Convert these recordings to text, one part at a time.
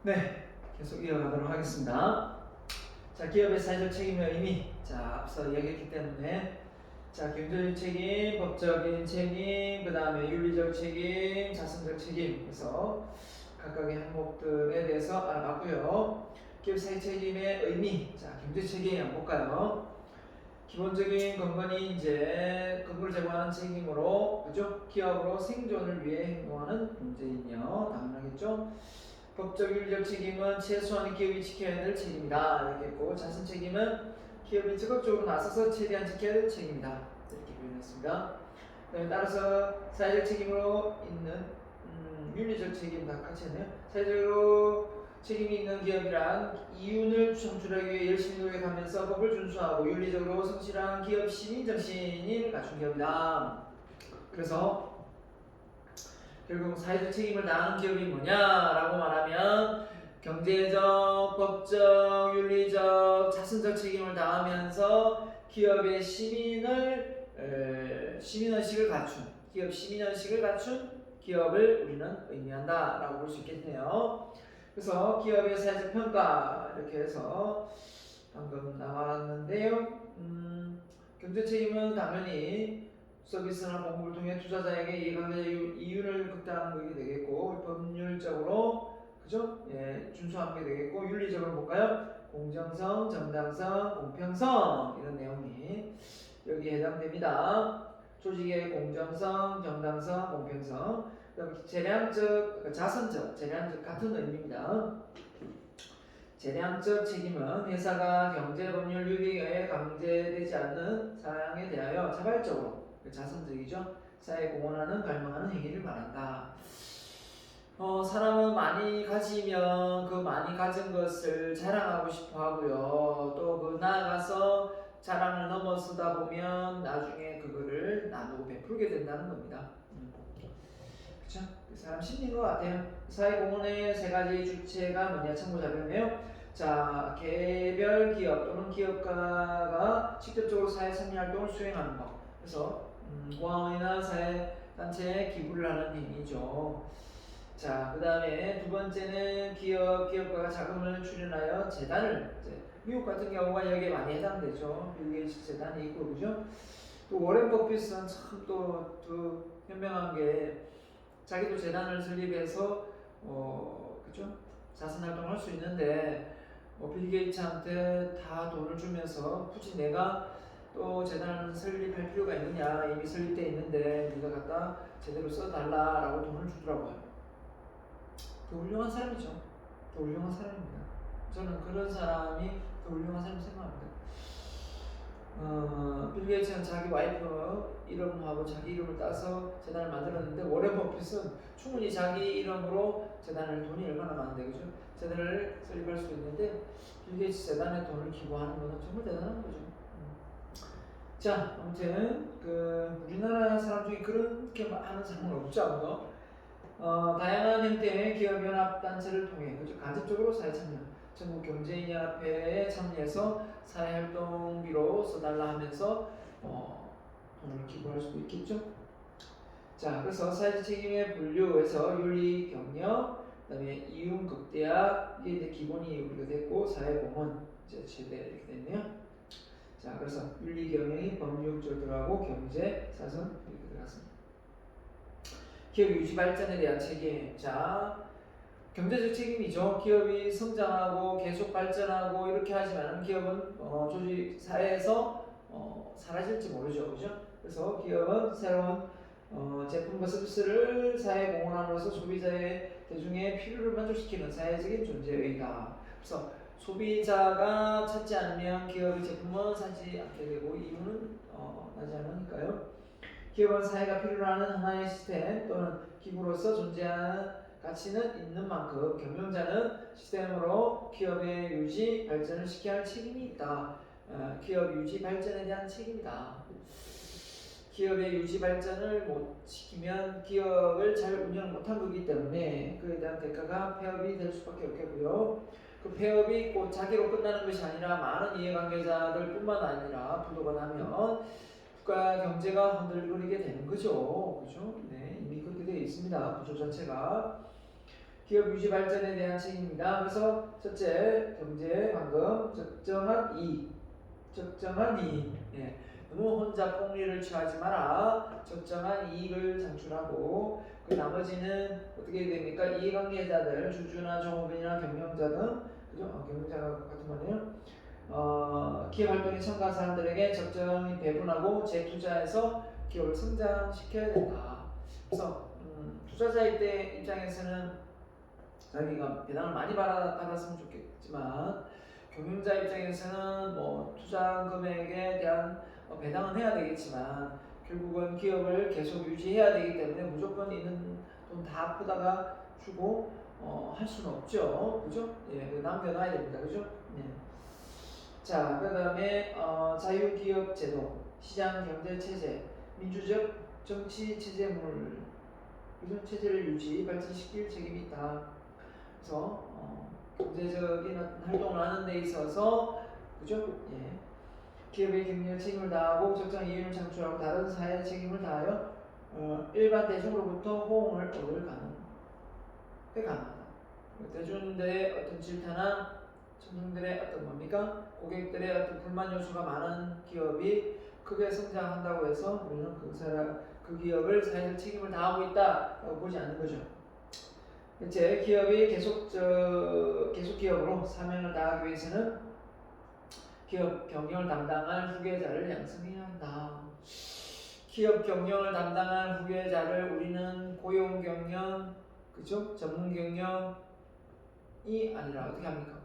네, 계속 이어가도록 하겠습니다. 자, 기업의 사회적 책임의 의미. 자, 앞서 이야기했기 때문에 자, 경제적 책임, 법적인 책임, 그 다음에 윤리적 책임, 자선적 책임. 그래서 각각의 항목들에 대해서 알아봤고요. 기업 사회 책임의 의미. 자, 경제 책임 한번 볼까요? 기본적인 근간이 이제 근거를 제공하는 책임으로, 그죠? 기업으로 생존을 위해 행동하는 문제이며 당연하겠죠? 법적 윤리적 책임은 최소한의 기업이 지켜야 될 책임이다 이렇게 했고, 자선 책임은 기업이 적극적으로 나서서 최대한 지켜야 될 책임이다 이렇게 표현했습니다. 따라서 사회적 책임으로 있는 윤리적 책임 다 같이 했네요. 사회적으로 책임이 있는 기업이란 이윤을 창출하기 위해 열심히 노력하면서 법을 준수하고 윤리적으로 성실한 기업 시민 정신을 갖춘 기업이다. 그래서 결국 사회적 책임을 다하는 기업이 뭐냐라고 말하면 경제적, 법적, 윤리적, 자선적 책임을 다하면서 기업의 시민의식을 갖춘, 기업 시민의식을 갖춘 기업을 우리는 의미한다라고 볼 수 있겠네요. 그래서 기업의 사회적 평가 이렇게 해서 방금 나왔는데요. 경제 책임은 당연히 서비스나 공급을 통해 투자자에게 이해관계 이윤을 극대화하는 것이 되겠고, 법률적으로 그죠? 예, 준수하는 게 되겠고, 윤리적으로 볼까요? 공정성, 정당성, 공평성 이런 내용이 여기에 해당됩니다. 조직의 공정성, 정당성, 공평성. 그다음 재량적, 자선적, 재량적 같은 의미입니다. 재량적 책임은 회사가 경제법률 유리에 강제되지 않는 사항에 대하여 자발적으로 자선적이죠. 사회에 공헌하는 갈망하는 행위를 말한다. 사람은 많이 가지면 그 많이 가진 것을 자랑하고 싶어 하고요. 또 그 나아가서 자랑을 넘어서다 보면 나중에 그거를 나누고 베풀게 된다는 겁니다. 그렇죠? 사람 심리인 것 같아요. 사회공헌의 세 가지 주체가 뭐냐 참고자료네요. 자, 개별 기업 또는 기업가가 직접적으로 사회 참여 활동을 수행하는 것. 그래서 공헌이나 사회 단체에 기부를 하는 행위죠. 자, 그 다음에 두 번째는 기업가가 자금을 출연하여 재단을, 미국 같은 경우가 여기에 많이 해당되죠. 빌 게이츠 재단이 있고, 그죠? 또 워렌 버핏은 참 또 현명한 게 자기도 재단을 설립해서 그죠? 자선 활동을 할 수 있는데 빌 게이츠한테 다 돈을 주면서 굳이 내가 또 재단을 설립할 필요가 있느냐, 이미 설립돼 있는데 네가 갖다 제대로 써달라라고 돈을 주더라고요. 더 훌륭한 사람이죠. 더 훌륭한 사람입니다. 저는 그런 사람이 더 훌륭한 사람이 생각합니다. 빌 게이츠는 자기 와이프 이름하고 자기 이름을 따서 재단을 만들었는데, 워렌 버핏은 충분히 자기 이름으로 재단을, 돈이 얼마나 많은데 그죠? 재단을 설립할 수 있는데 빌 게이츠 재단에 돈을 기부하는 것은 정말 대단한 거죠. 자, 아무튼 우리나라 사람 중에 그렇게 많은 사람은 없죠, 아무도. 다양한 형태의 기업연합단체를 통해 그죠? 간접적으로 사회참여, 전국경제인연합회에 참여해서 사회활동비로 써달라 하면서 돈을 기부할 수도 있겠죠. 자, 그래서 사회적 책임의 분류에서 윤리, 경영, 그다음에 이윤, 극대화, 이게 이제 기본이 우리가 됐고, 사회공헌 이제 최대 이렇게 됐네요. 자, 그래서 윤리, 경영이 법률적으로 들어가고 경제, 사선 이렇게 들어갔습니다. 기업 유지 발전에 대한 책임. 자, 경제적 책임이죠. 기업이 성장하고 계속 발전하고 이렇게 하지만 기업은 조직 사회에서 사라질지 모르죠, 그죠? 그래서 기업은 새로운 제품과 서비스를 사회에 공헌함으로써 소비자의 대중의 필요를 만족시키는 사회적인 존재이다. 그래서 소비자가 찾지 않으면 기업의 제품은 사지 않게 되고 이유는 나지 않으니까요. 기업은 사회가 필요로 하는 하나의 시스템 또는 기구로서 존재하는 가치는 있는 만큼 경영자는 시스템으로 기업의 유지 발전을 시켜야 할 책임이 있다. 기업 유지 발전에 대한 책임이다. 기업의 유지 발전을 못 시키면 기업을 잘 운영 못한 거기 때문에 그에 대한 대가가 폐업이 될 수밖에 없겠고요. 그 폐업이 꼭 자기로 끝나는 것이 아니라 많은 이해관계자들 뿐만 아니라 부도가 나면 국가 경제가 흔들리게 되는 거죠. 그죠? 네, 이미 그렇게 되어 있습니다. 구조 자체가. 기업 유지 발전에 대한 책임입니다. 그래서 첫째, 경제 방금 적정한 이익, 예. 너무 혼자 폭리를 취하지 마라. 적정한 이익을 창출하고 그 나머지는 어떻게 됩니까? 이해관계자들, 주주나 종업원이나 경영자 등 그죠? 경영자가 같은 거네요. 기업 활동에 참가한 사람들에게 적정히 배분하고 재투자해서 기업을 성장시켜야 된다. 그래서 투자자일 때 입장에서는 자기가 배당을 많이 받았으면 좋겠지만 경영자 입장에서는 뭐 투자 금액에 대한 배당은 해야 되겠지만 결국은 기업을 계속 유지해야 되기 때문에 무조건 있는 돈 다 푸다가 주고 할 수는 없죠. 그죠? 예, 남겨놔야 됩니다. 그죠? 예. 자, 그 다음에 자유기업 제도, 시장 경제 체제, 민주적 정치 체제물, 그죠? 체제를 유지, 발전시킬 책임이 있다. 그래서 경제적인 활동을 하는 데 있어서 그죠? 예. 기업의 경영 책임을 다하고 적정 이윤을 창출하고 다른 사회의 책임을 다하여 일반 대중으로부터 호응을 얻을 가능하다. 대중들의 어떤 질타나 청중들의 어떤 뭡니까? 고객들의 어떤 불만 요소가 많은 기업이 크게 성장한다고 해서 우리는 그 기업을 사회적 책임을 다하고 있다라고 보지 않는 거죠. 이제 기업이 계속 기업으로 사명을 다하기 위해서는 기업 경영을 담당할 후계자를 양성해야 한다. 기업 경영을 담당할 후계자를 우리는 고용 경영, 그죠? 전문 경영이 아니라 어떻게 합니까?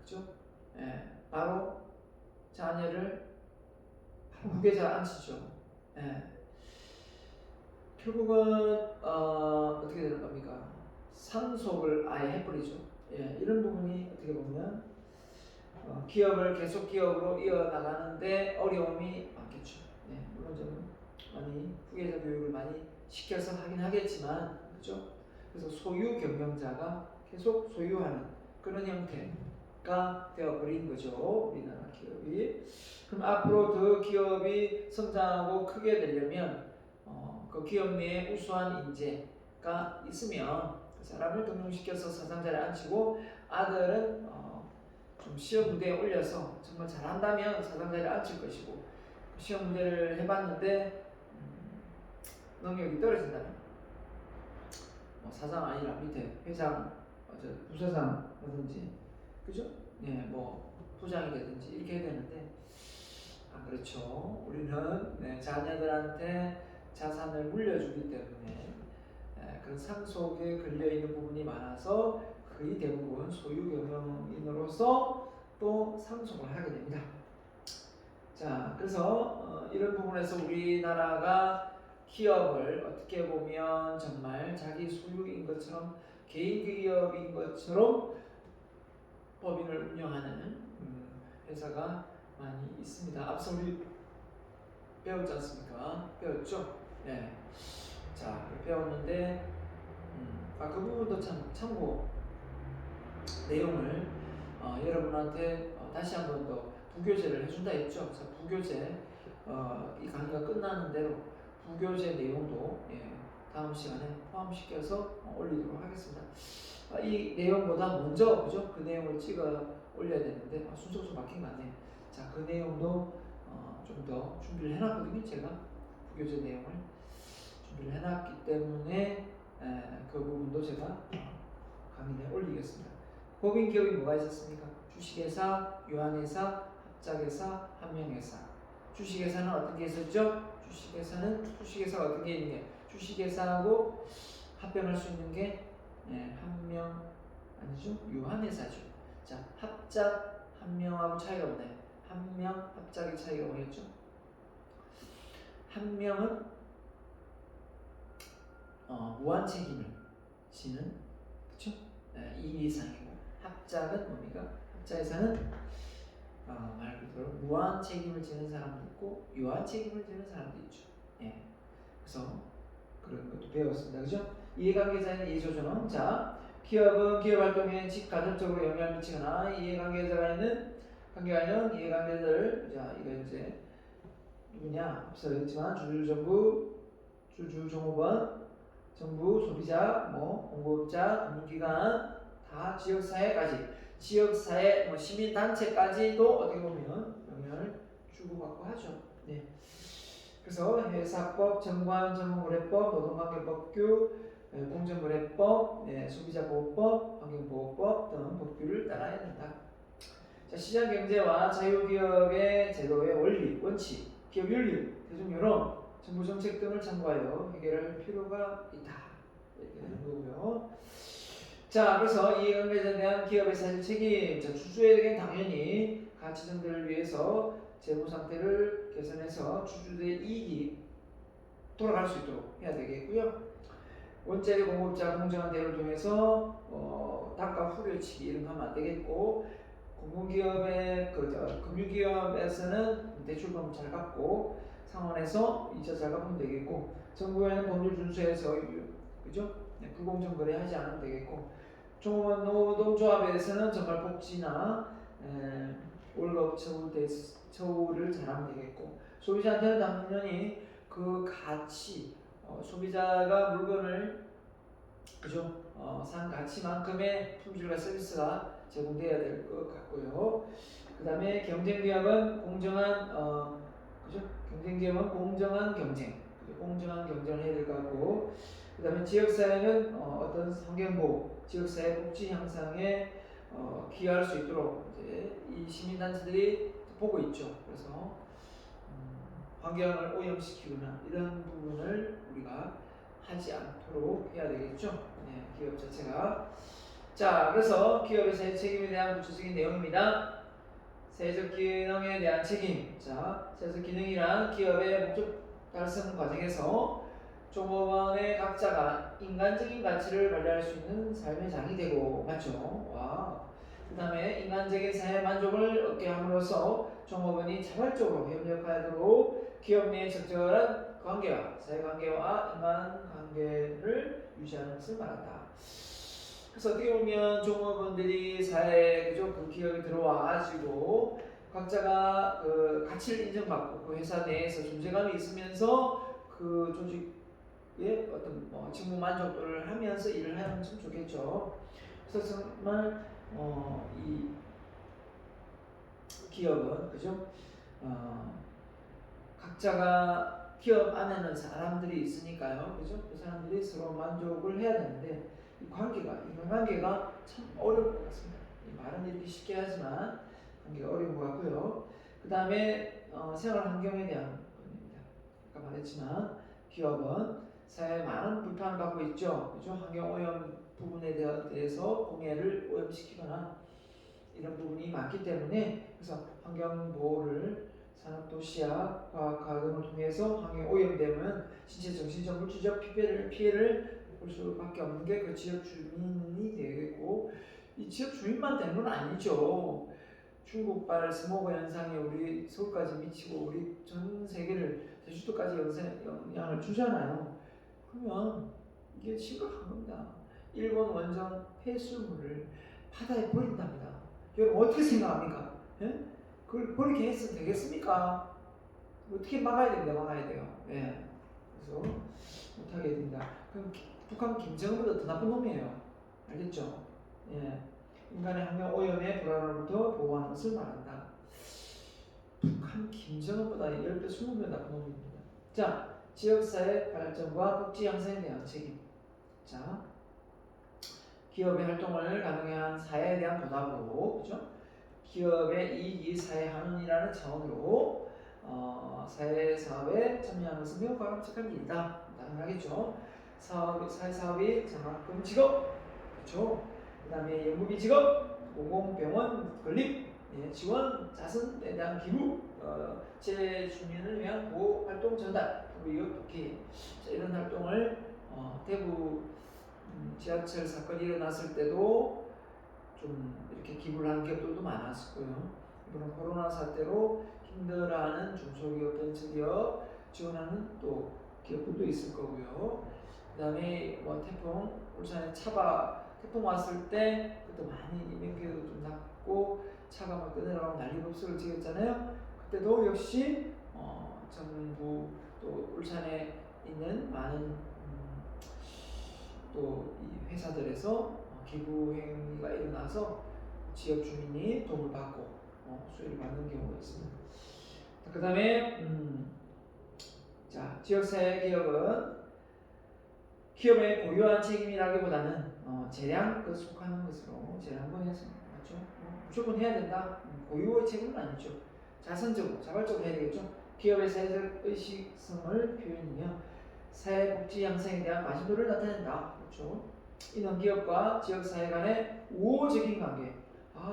그죠? 예, 바로 자녀를 후계자 앉히죠. 예. 결국은 어떻게 되는 겁니까? 상속을 아예 해버리죠. 예, 이런 부분이 어떻게 보면 기업을 계속 기업으로 이어나가는데 어려움이 많겠죠. 네, 물론 좀 많이 후계자 교육을 많이 시켜서 하긴 하겠지만, 그죠? 그래서 소유 경영자가 계속 소유하는 그런 형태가 되어버린 거죠. 우리나라 기업이. 그럼 앞으로 더 기업이 성장하고 크게 되려면 그 기업 내에 우수한 인재가 있으면 그 사람을 등용시켜서 사장 자리에 앉히고 아들은 좀 시험 무대에 올려서 정말 잘한다면 사장 자리에 앉힐 것이고 시험 문제를 해봤는데 능력이 떨어진다면 뭐 사장 아니라 밑에 회장, 부사장이라든지 그죠? 네, 뭐 부장이 되든지 이렇게 해야 되는데 그렇죠. 우리는 네, 자녀들한테 자산을 물려주기 때문에 그런 상속에 걸려있는 부분이 많아서 거의 대부분 소유 경영인으로서 또 상속을 하게 됩니다. 자, 그래서 이런 부분에서 우리나라가 기업을 어떻게 보면 정말 자기 소유인 것처럼 개인 기업인 것처럼 법인을 운영하는 회사가 많이 있습니다. 앞서 우리 배웠지 않습니까? 배웠죠? 네. 자, 배웠는데 그 부분도 참고 내용을 여러분한테 다시 한 번 더 부교재를 해준다 했죠. 자, 부교재 이 강의가 끝나는 대로 부교재 내용도 다음 시간에 포함시켜서 올리도록 하겠습니다. 이 내용보다 먼저 그죠? 그 내용을 찍어 올려야 되는데 순서가 좀 바뀐 것 같네요. 자, 그 내용도 좀 더 준비를 해놨거든요. 제가 부교재 내용을 준비를 해놨기 때문에 그 부분도 제가 강의에 올리겠습니다. 법인 기업이 뭐가 있었습니까? 주식회사, 유한회사, 합작회사, 한명회사. 주식회사는 어떤 게 있었죠? 주식회사가 어떤 게 있냐? 주식회사하고 합병할 수 있는 게 한명 아니죠? 유한회사죠. 자, 합작, 한명하고 차이가 없나요? 한명, 합작의 차이가 뭐였죠? 한명은 무한 책임을 지는 그렇죠? 이해상이고 합작은 뭡니까? 합작회사는 말 그대로 무한 책임을 지는 사람도 있고 유한 책임을 지는 사람도 있죠. 예. 그래서 그런 것도 배웠습니다. 그죠? 이해관계자인 이해조정은 자 기업은 기업 활동에 직간접적으로 영향을 미치거나 이해관계자가 있는 이해관계자들 자 이거 이제 누구냐 앞서 했지만 주주정부, 주주종업원, 정부, 소비자, 뭐 공급자, 금융기관, 다 지역사회까지, 지역사회, 뭐 시민단체까지도 어떻게 보면 영향을 주고받고 하죠. 네. 그래서 회사법, 정관, 정보거래법, 노동관계법규, 공정거래법, 소비자보호법, 환경보호법 등 법규를 따라야 된다. 자, 시장경제와 자유기업의 제도의 원리, 원칙, 기업 윤리, 대중여론, 정부 정책 등을 참고하여 해결할 필요가 있다. 이렇게 되는 거고요. 자, 그래서 이해관계자에 대한 기업의 사실 책임, 자, 주주에게는 당연히 가치등들을 위해서 재무 상태를 개선해서 주주들의 이익이 돌아갈 수 있도록 해야 되겠고요. 원자재 공급자 공정한 대우를 통해서 단가 후려치기 이런 거 하면 안 되겠고, 공공기업의 금융기업에서는 대출금 잘 갚고 상원에서 이자 잘 갚으면 되겠고, 정부에는 법률 준수해서 그죠? 불공정 거래하지 않으면 되겠고, 종업원 노동조합에서는 정말 복지나 월급 처우를 잘하면 되겠고, 소비자한테는 당연히 그 가치, 소비자가 물건을 그죠? 산 가치만큼의 품질과 서비스가 제공돼야 될 것 같고요. 그 다음에 경쟁기업은 공정한 그죠? 경쟁기업은 공정한 경쟁, 공정한 경쟁을 해야 될 것 같고, 그 다음에 지역사회는 어떤 환경보호, 지역사회 복지 향상에 기여할 수 있도록 이제 이 시민단체들이 보고 있죠. 그래서 환경을 오염시키거나 이런 부분을 우리가 하지 않도록 해야 되겠죠. 네, 기업 자체가. 자, 그래서 기업의 사회 책임에 대한 구체적인 내용입니다. 사회적 기능에 대한 책임. 자, 사회적 기능이란 기업의 목적 달성 과정에서 종업원의 각자가 인간적인 가치를 발휘할 수 있는 삶의 장이 되고, 맞죠? 와. 그 다음에 인간적인 사회 만족을 얻게 함으로써 종업원이 자발적으로 협력하도록 기업 내의 적절한 관계와 사회관계와 인간관계를 유지하는 것을 말한다. 그래서 어떻게 보면 종업원들이 사회에 그죠? 그 기업에 들어와가지고 각자가 그 가치를 인정받고 그 회사 내에서 존재감이 있으면서 그 조직의 어떤 직무 만족도를 하면서 일을 하면 참 좋겠죠. 그래서 정말 이 기업은 그죠? 각자가 기업 안에는 사람들이 있으니까요, 그죠? 그 사람들이 서로 만족을 해야 되는데 이 인간관계가 참 어려울 것 같습니다. 말은 이렇게 쉽게 하지만 관계가 어려운 것 같고요. 그 다음에 생활 환경에 대한 부분입니다. 아까 말했지만 기업은 사회에 많은 불편을 받고 있죠, 그죠? 환경 오염 부분에 대해서 공해를 오염시키거나 이런 부분이 많기 때문에 그래서 환경 보호를 산업도시약, 과학화 등을 통해서 환경 오염되면 신체, 정신적, 물질적 피해를 볼 수밖에 없는 게 그 지역 주민이 되겠고, 이 지역 주민만 되는 건 아니죠. 중국발 스모그 현상이 우리 서울까지 미치고 우리 전 세계를 제주도까지 영향을 주잖아요. 그러면 이게 심각한 겁니다. 일본 원전 폐수물을 바다에 버린답니다. 여러분 어떻게 생각합니까? 예? 그걸 버리게 해서 되겠습니까? 어떻게 막아야 됩니다. 막아야 돼요. 예. 그래서 못하게 됩니다. 그럼 북한 김정은보다 더 나쁜 놈이에요. 알겠죠? 예. 인간의 환경 오염의 불안으로부터 보호하는 것을 말한다. 북한 김정은보다 10배, 20배 나쁜 놈입니다. 자, 지역사회 발전과 복지 향상에 대한 책임. 자, 기업의 활동을 가능하게 한 사회에 대한 보답으로, 그죠? 기업의 이익이 사회 환원이라는 차원으로 사회 사업에 참여하는 것은 매우 바람직한 일이다. 당연하겠죠. 사회 사업이 장학금 직업, 그렇죠. 그다음에 연구비 직업, 공공병원 건립, 지원, 자선에 대한 기부, 재주민을 위한 보호 활동 전달, 이것 돕기, 이런 활동을 대구 지하철 사건이 일어났을 때도 좀 이렇게 기부를 하는 기업들도 많았고요. 이번에 코로나 사태로 힘들어하는 중소기업, 벤처기업 지원하는 또 기업들도 있을 거고요. 그다음에 태풍, 울산에 태풍 왔을 때 그때 많이 인명피해도 좀 났고 차가 막 떠내려가고 난리법석을 지었잖아요. 그때도 역시 정부 또 울산에 있는 많은 또 이 회사들에서 기부 행위가 일어나서 지역 주민이 도움을 받고 수혜를 받는 경우가 있습니다. 그 다음에 자, 지역사회 기업은 기업의 고유한 책임이라기보다는 재량에 속하는 것으로 재량권에서 맞죠? 무조건 해야 된다. 고유의 책임은 아니죠. 자선적으로 자발적으로 해야 되겠죠. 기업의 사회적 의식성을 표현이며 사회복지 양성에 대한 관심도를 나타낸다. 그렇죠. 이는 기업과 지역사회 간의 우호적인 관계.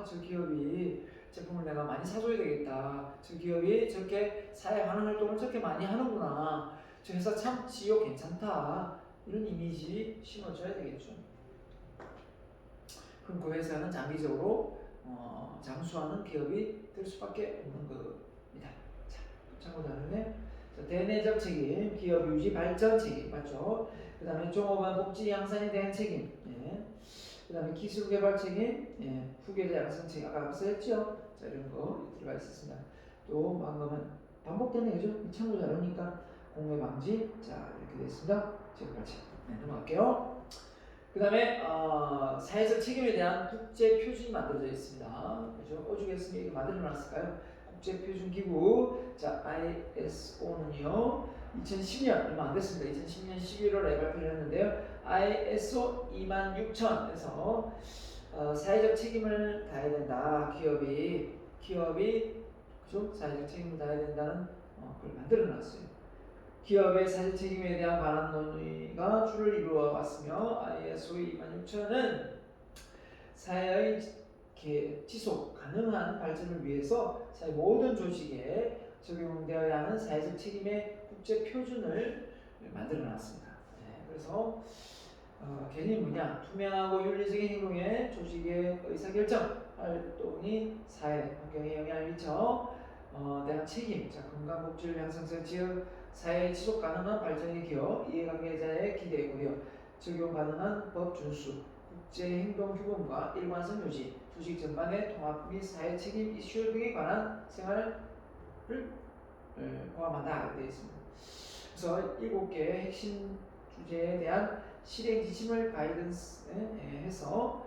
저 기업이 제품을 내가 많이 사줘야 되겠다. 저 기업이 저렇게 사회 환원 활동을 저렇게 많이 하는구나. 저 회사 참 CEO 괜찮다. 이런 이미지 심어줘야 되겠죠. 그럼 그 회사는 장기적으로 장수하는 기업이 될 수밖에 없는 겁니다. 자, 참고 다음에 대내적 책임, 기업 유지 발전 책임 맞죠? 그 다음에 종업원 복지 양산에 대한 책임, 그 다음에 기술 개발 책임, 후계자 양성 책임 아까 앞서 했죠? 자, 이런 거 들어가 있었습니다. 또 방금은 반복되는 거죠? 참고 잘하니까 공매 방지, 자 이렇게 됐습니다. 지금까지 넘어갈게요. 그 다음에 사회적 책임에 대한 국제 표준이 만들어져 있습니다. 그죠? 오죽했으면 이거 만들어놨을까요? 국제 표준 기구, 자 ISO는요 2010년 얼마 안 됐습니다. 2010년 11월에 발표를 했는데요. ISO 26000에서 사회적 책임을 다해야 된다. 기업이 그죠? 사회적 책임을 다해야 된다는 걸 만들어놨어요. 기업의 사회적 책임에 대한 관한 논의가 주를 이루어 왔으며 ISO 26000은 사회의 지속 가능한 발전을 위해서 사회 모든 조직에 적용되어야 하는 사회적 책임의 국제 표준을 만들어 놨습니다. 그래서 괜히 투명하고 윤리적인 행동에 조직의 의사결정 활동이 사회 환경에 영향을 미쳐 대한 책임, 건강 복지를 향상해서 지역 사회 지속 가능한 발전에 기여 이해관계자의 기대에 고려 적용 가능한 법 준수, 국제 행동 규범과 일관성 유지, 조직 전반의 통합 및 사회 책임 이슈 등에 관한 생활을 포함한다 되어 있습니다. 그래서 7개 핵심 주제에 대한 실행 지침을 가이던스해서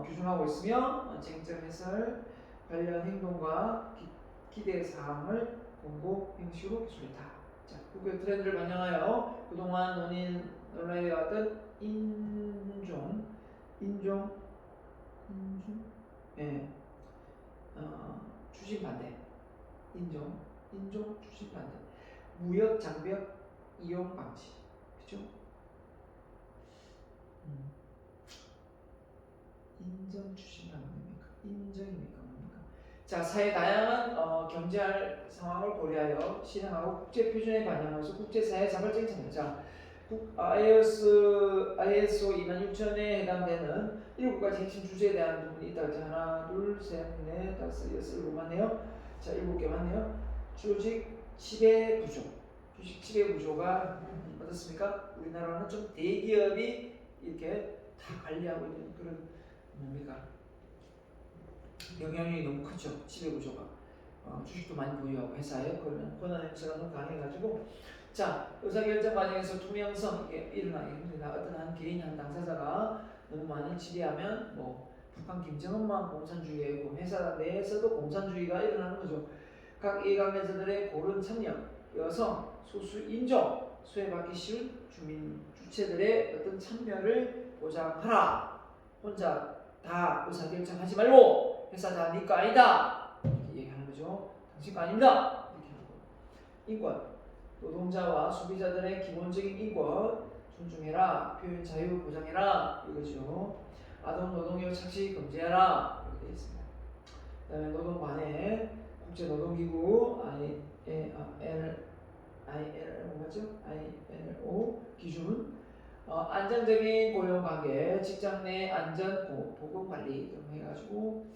규정하고 있으며 쟁점 해설, 관련 행동과 기대 사항을 공고 행시로 기술했다. 자, 국외 트렌드를 반영하여 그동안 논의해 왔던 추진 반대, 인종 추진 반대, 무역 장벽 이용 방지, 그죠? 인정 추진 반대입니까? 인정입니까? 뭡니까? 자, 사회 다양한 경제할 상황을 고려하여 실행하고 국제 표준에 반영해서 국제사회 자발적인 참여. ISO 26000에 해당되는 7가지 핵심 주제에 대한 부분이 있다. 하나, 둘, 셋, 넷, 다섯, 여섯, 일곱 맞네요. 자, 7개 맞네요. 조직 지배 구조. 주식 지배 구조가 어떻습니까? 우리나라는 좀 대기업이 이렇게 다 관리하고 있는 그런 뭡니까? 영향력이 너무 크죠. 지배 구조가. 주식도 많이 보유하고 회사에 그러면 권한 행사가 너무 강해가지고 자, 의사결정 과정에서 투명성 이게 일어나기 힘들다. 어떤 한 개인 한 당사자가 너무 많이 지배하면 북한 김정은만 공산주의고 회사 내에서도 공산주의가 일어나는 거죠. 각 이해관계자들의 고른 참여, 여성, 소수 인종, 수혜받기 쉬운 주민 주체들의 어떤 참여를 보장하라. 혼자 다 의사결정하지 말고 회사 다 네 거 아니다. 이렇게 얘기하는 거죠. 당신 거 아닙니다. 이렇게 하는 거. 인권. 노동자와 소비자들의 기본적인 인권 존중해라. 표현 자유 보장해라. 이거죠. 아동 노동력 착시 금지하라. 이렇게 되어 있습니다. 그다음에 노동관해 국제노동기구 ILO 기준 안정적인 고용관계, 직장 내 안전 보건 관리 등 해가지고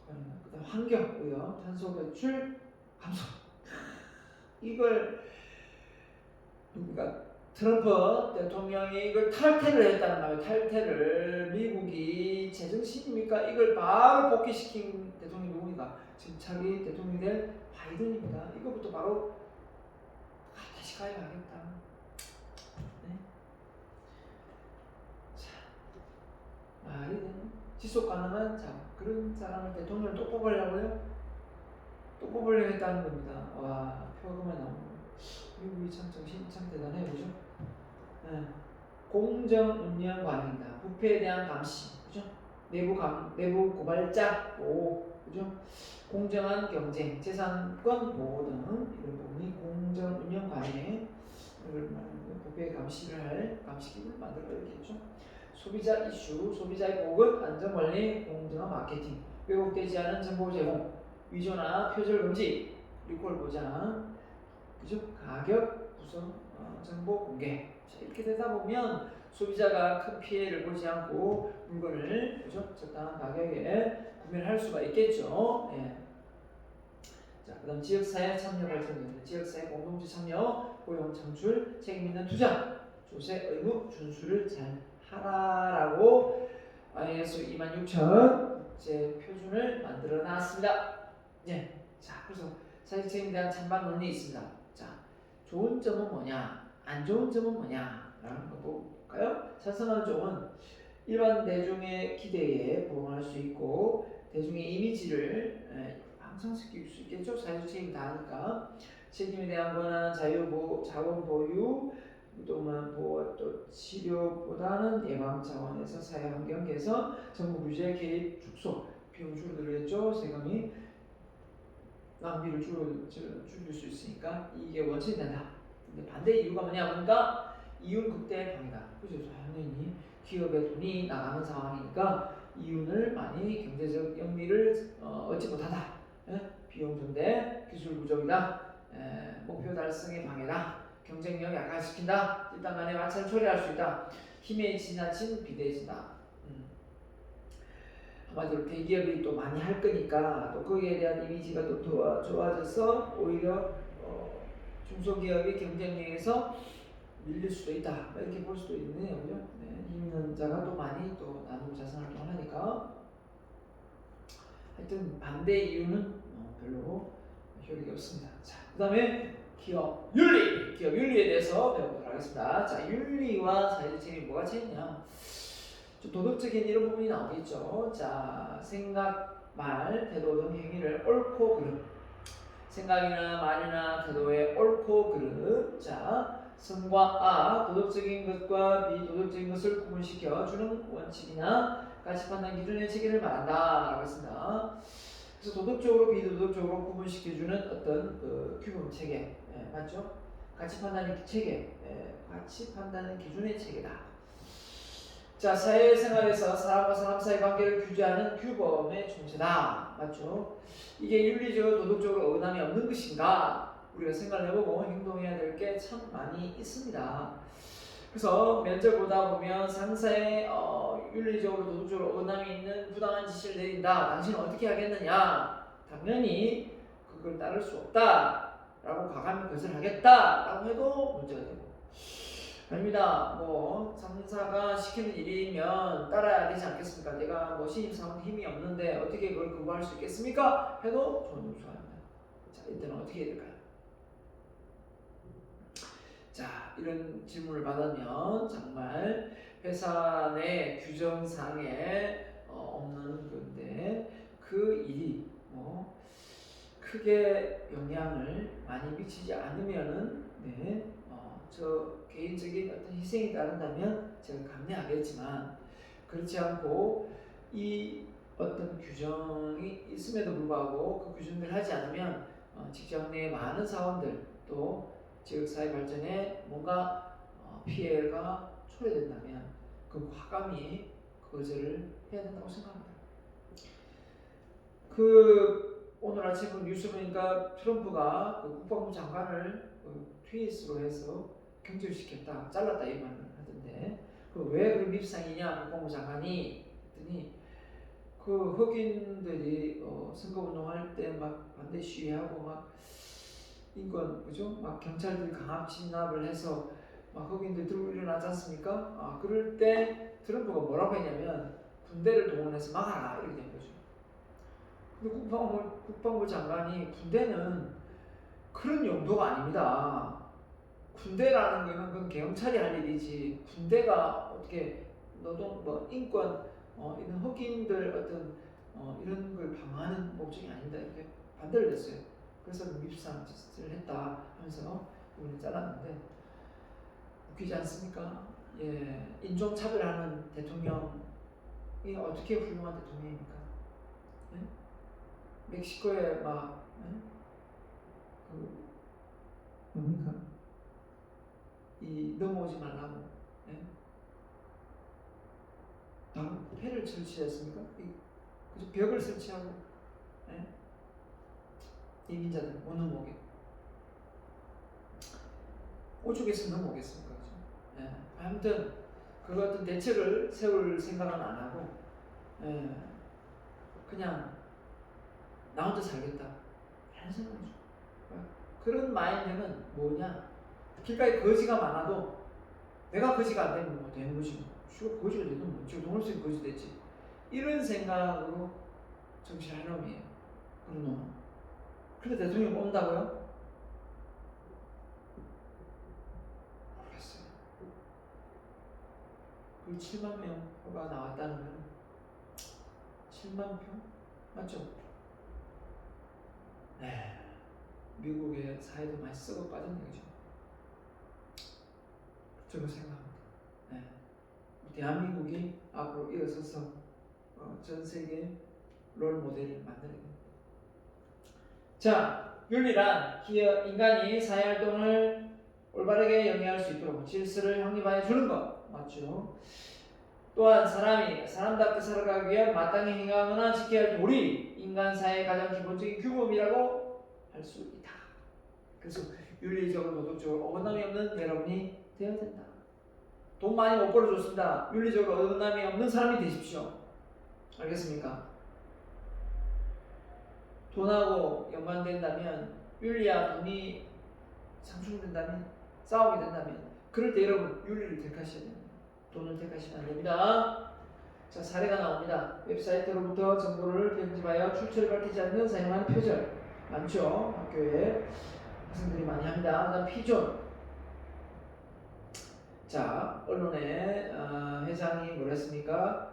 그다음 환경 오염, 탄소 배출 감소 이걸 그러니까 트럼프 대통령이 이걸 탈퇴를 했다는 말이에요. 탈퇴를 미국이 제정신입니까? 이걸 바로 복귀시킨 대통령이 누구니까? 지금 차기 대통령이 될 바이든입니다. 이거부터 바로 다시 가야 하겠다. 네? 지속 가능한 그런 사람을 대통령 또 뽑으려고요? 또 뽑으려고 했다는 겁니다. 와, 표금에 나오는 거. 미국이 참 정신이 참 대단해요, 그죠? 네. 공정 운영 관행이다. 부패에 대한 감시, 그죠? 내부 고발자 보호, 그죠? 공정한 경쟁, 재산권 보호 등 이런 부분이 공정 운영 관행, 이걸 말하는 부패 감시를 할 감시기구를 만들어야겠죠. 소비자 이슈, 소비자의 보건, 안전관리, 공정한 마케팅, 왜곡되지 않은 정보 제공, 위조나 표절 금지, 리콜 보장, 그죠? 가격 구성, 정보 공개. 자, 이렇게 되다 보면 소비자가 큰 피해를 보지 않고 물건을 그죠? 적당한 가격에 구매를 할 수가 있겠죠. 예. 자, 그다음 지역사회 참여 발전입니다. 지역사회 공동체 참여, 고용 창출, 책임 있는 투자, 조세 의무 준수를 잘 하라라고 ISO 26000 국제 표준을 만들어 놨습니다. 예. 자, 그래서 사회적 책임에 대한 찬반 논리 있습니다. 자, 좋은 점은 뭐냐, 안 좋은 점은 뭐냐 라는 거 볼까요? 찬성하는 쪽은 일반 대중의 기대에 부응할 수 있고 대중의 이미지를 향상시킬 수 있겠죠. 사회적 책임이 다하니까 책임에 대한 권한, 자원 보유, 또 치료보다는 예방 차원에서 사회 환경 개선, 정부 규제 개입 축소, 비용 줄어들겠죠. 세금이 낭비를 줄일 수 있으니까 이게 원천이 된다. 근데 반대 이유가 뭐냐 보니까 이윤 극대 방이다. 그죠? 당연히 기업의 돈이 나가는 상황이니까 이윤을 많이 경제적 영리를 얻지 못하다. 비용 증대, 기술 부족이다. 목표 달성의 방해다. 경쟁력 약화시킨다. 집단 간의 마찰을 초래할 수 있다. 힘에 지나친 비대해진다. 한마디로 대기업이 또 많이 할 거니까 또 거기에 대한 이미지가 또 좋아져서 오히려 중소기업이 경쟁력에서 밀릴 수도 있다. 이렇게 볼 수도 있네요, 그죠? 네, 힘 있는 자가 또 많이 또 나누고 자산활동을 하니까 하여튼 반대 이유는 별로 효력이 없습니다. 자, 그다음에 기업 윤리에 대해서 배워보도록 하겠습니다. 자, 윤리와 사회적 책임이 뭐가 차이냐? 좀 도덕적인 이런 부분이 나오겠죠. 자, 생각, 말, 태도 등 행위를 옳고 그름. 생각이나 말이나 태도의 옳고 그름. 자, 선과 악, 도덕적인 것과 비도덕적인 것을 구분시켜 주는 원칙이나 가치 판단 기준의 체계를 말한다라고 했습니다. 그래서 도덕적으로 비도덕적으로 구분시켜주는 어떤 그 규범 체계, 맞죠? 가치 판단의 체계, 가치 판단의 기준의 체계다. 자, 사회생활에서 사람과 사람 사이 관계를 규제하는 규범의 총체다. 맞죠? 이게 윤리적으로 도덕적으로 어긋남이 없는 것인가? 우리가 생각을 해보고 행동해야 될 게 참 많이 있습니다. 그래서 면접 보다 보면 상사의 윤리적으로 도덕적으로 어긋남이 있는 부당한 지시를 내린다. 당신은 어떻게 하겠느냐? 당연히 그걸 따를 수 없다. 라고 과감히 거절하겠다. 라고 해도 문제가 되고, 아닙니다. 뭐 상사가 시키는 일이면 따라야 되지 않겠습니까? 내가 뭐 신입사원 힘이 없는데 어떻게 그걸 거부할 수 있겠습니까? 해도 저는 좋아합니다. 자, 이때는 어떻게 해야 될까요? 자, 이런 질문을 받으면 정말 회사 내 규정상에 없는 건데 그 일이 뭐 크게 영향을 많이 미치지 않으면은 저 개인적인 어떤 희생이 따른다면 제가 감내하겠지만 그렇지 않고 이 어떤 규정이 있음에도 불구하고 그 규정을 하지 않으면 직장 내 많은 사원들 또 지역사회 발전에 뭔가 피해가 초래된다면 그 과감히 거절을 해야 된다고 생각합니다. 오늘 아침 뉴스 보니까 트럼프가 국방부 장관을 트윗으로 해서 경질시켰다, 잘랐다 이 말을 하던데 왜 그런 밉상이냐 국방부 장관이 했더니 그 흑인들이 선거운동할 때 막 반대 시위하고 막 인권 그죠? 막 경찰들이 강압 진압을 해서 막 흑인들 들고 일어나지 않습니까? 그럴 때 트럼프가 뭐라고 했냐면 군대를 동원해서 막아라 이렇게 된 거죠. 근데 국방부 장관이 군대는 그런 용도가 아닙니다. 군대라는 거는 그건 경찰이 할 일이지 군대가 어떻게 노동 인권 이런 흑인들 어떤 이런 걸 방어하는 목적이 아니다 이렇게 반대를 했어요. 그래서 밉상 짓을 했다 하면서 이분을 잘랐는데 웃기지 않습니까? 예, 인종차별하는 대통령이 어떻게 훌륭한 대통령입니까? 예? 멕시코에 막 뭡니까? 이 넘어오지 말라고 폐를 설치했습니까? 그저 벽을 설치하고 이민자들 못 넘어오게 오죽해서 넘어오겠습니까? 그죠? 아무튼 그 어떤 대책을 세울 생각은 안 하고 그냥 나 혼자 살겠다 하는 생각이죠. 그런 마인드는 뭐냐? 길가에 거지가 많아도 내가 거지가 안 되면 뭐 되는 거지. 슈가 거지가 되면 뭐 지금 동물성이 거지 됐지. 이런 생각으로 정치를 하는 놈이에요. 그런 놈은. 근데 대통령 뽑는다고요? 모르겠어요. 그 7만 명가 나왔다는 건 7만 표? 맞죠? 네. 미국의 사회도 많이 썩어 빠진 얘기죠. 저는 생각합니다. 네. 대한민국이 앞으로 일어서서 전 세계 롤 모델을 만드는 겁니다. 자, 윤리란 인간이 사회활동을 올바르게 영위할 수 있도록 질서를 확립하여 주는 것 맞죠? 또한 사람이 사람답게 살아가기 위해 마땅히 행하거나 지켜야 할 도리, 인간 사회의 가장 기본적인 규범이라고 할 수 있다. 그래서 윤리적으로 도덕적으로 어긋남이 없는 여러분이 되어야 된다. 돈 많이 못 벌어줬습니다. 윤리적으로 어긋남이 없는 사람이 되십시오. 알겠습니까? 돈하고 연관된다면, 윤리와 돈이 상충된다면, 싸우게 된다면, 그럴 때 여러분 윤리를 택하셔야 됩니다. 돈을 택하시면 안 됩니다. 자, 사례가 나옵니다. 웹사이트로부터 정보를 편집하여 출처를 밝히지 않는 사용하는 표절 많죠. 학교에 학생들이 많이 합니다. 그다음 피존. 자, 언론의 회장이 뭐랬습니까?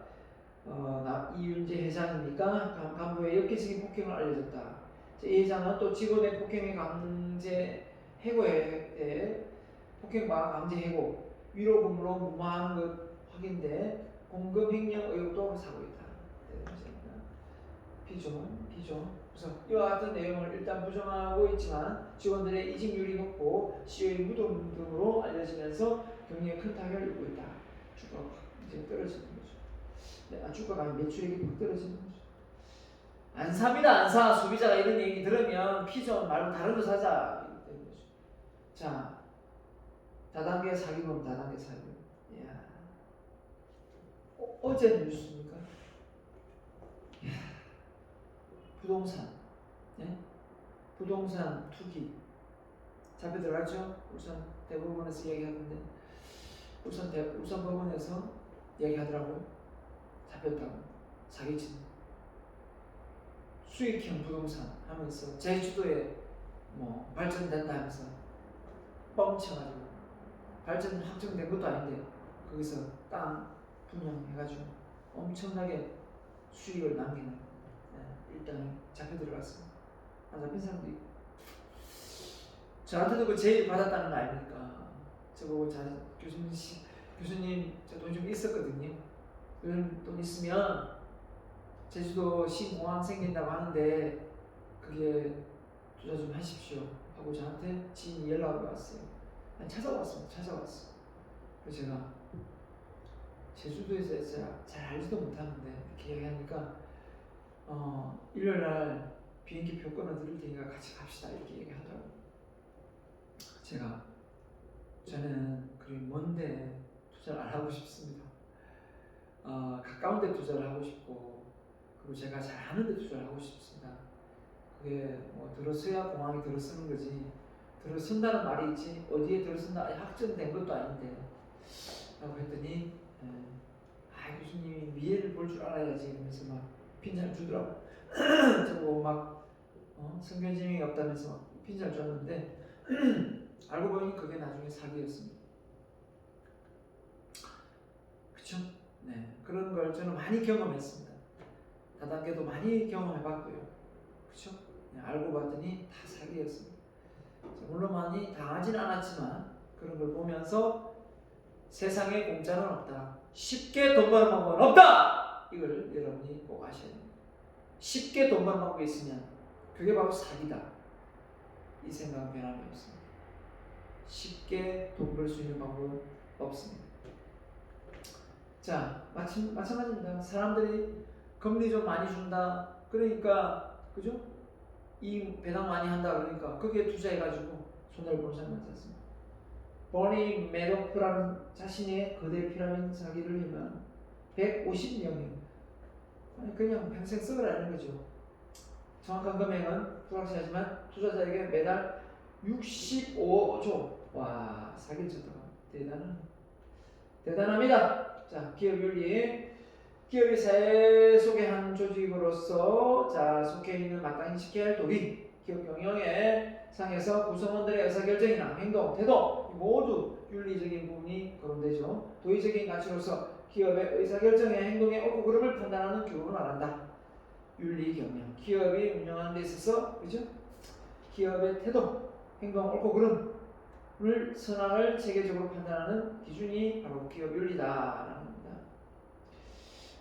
이윤재 회장입니까? 간부의 역기적인 폭행을 알려졌다. 이 회장은 또 직원의 폭행의 강제 해고에 폭행과 강제 해고, 위로 근무로 무마한 것 확인돼 공급 횡령 의혹도 사고 있다. 비종. 그래서 이와 같은 내용을 일단 부정하고 있지만 직원들의 이직률이 높고 CEO의 무덤 등으로 알려지면서 경기에 큰 타격을 입고 있다. 주가가 이제 떨어지는 거죠. 주가가 매출액이 확 떨어지는 거죠. 안 삽니다. 안 사. 소비자가 이런 얘기 들으면 피존 말고 다른 거 사자. 이런 거죠. 자, 다단계 사기범, 다단계 사기범. 이야. 어제 뉴스입니까? 이야. 부동산, 부동산 투기 잡혀 들어갔죠. 울산 대법원에서 얘기하는데 울산 법원에서 얘기하더라고요. 잡혔다고 사기친 수익형 부동산 하면서 제주도에 뭐 발전된다 하면서 뻥쳐가지고 발전 확정된 것도 아닌데 거기서 땅 분양해가지고 엄청나게 수익을 남기는 일당이 잡혀 들어갔습니다. 안 잡힌 사람도 있고. 저한테도 그 제일 받았다는 거 아닙니까? 저보고 교수님 저 돈 좀 있었거든요. 그런 돈 있으면 제주도 신공항 생긴다고 하는데 그게 투자 좀 하십시오 하고 저한테 지인이 연락이 왔어요. 찾아왔습니다. 그래서 제가 제주도에서 잘 알지도 못하는데 이렇게 얘기하니까 일요일날 비행기표 끊어드릴 테니까 같이 갑시다 이렇게 얘기하더라고요. 저는 그리 먼데 투자를 안 하고 싶습니다. 가까운 데 투자를 하고 싶고 그리고 제가 잘 아는 데 투자를 하고 싶습니다. 그게 뭐 들어서야 공항에 들어서는 거지 들어선다는 말이 있지 어디에 들어선다 확정된 것도 아닌데 라고 했더니 교수님이 미래를 볼 줄 알아야지 이러면서 막 핀잔 주더라고. 저보고 막 성견지명이 없다면서 막 핀잔 줬는데 알고 보니 그게 나중에 사기였습니다. 그쵸? 네, 그런 걸 저는 많이 경험했습니다. 다단계도 많이 경험해봤고요. 그렇죠? 알고 봤더니 다 사기였습니다. 물론 많이 당하진 않았지만 그런 걸 보면서 세상에 공짜는 없다. 쉽게 돈 버는 방법은 없다. 이걸 여러분이 꼭 아셔야 됩니다. 쉽게 돈 버는 방법이 있으면 그게 바로 사기다. 이 생각은 변함이 없습니다. 쉽게 돈 벌 수 있는 방법은 없습니다. 자, 마찬가지입니다. 사람들이 금리 좀 많이 준다. 그러니까 그죠? 이 배당 많이 한다. 그러니까 거기에 투자해가지고 손해를 보는 사람 많지 않습니까? 버니 매도프라는 자신의 거대 피라미드 사기를 하면 150명이에요. 그냥 평생 쓰으라는 거죠. 정확한 금액은 불확실하지만 투자자에게 매달 65조. 와, 사기를 쳤다가 대단합니다. 자, 기업윤리. 기업이 사회 속의 한 조직으로서 속해 있는 마땅히 지켜야 할 도리, 기업 경영의 상에서 구성원들의 의사결정이나 행동, 태도 모두 윤리적인 부분이 거론되죠. 도의적인 가치로서 기업의 의사결정의 행동의 옳고 그름을 판단하는 교훈을 말한다. 윤리 경영, 기업이 운영하는 데 있어서 그죠? 기업의 태도, 행동, 옳고 그름을 선악을 체계적으로 판단하는 기준이 바로 기업 윤리다라는 겁니다.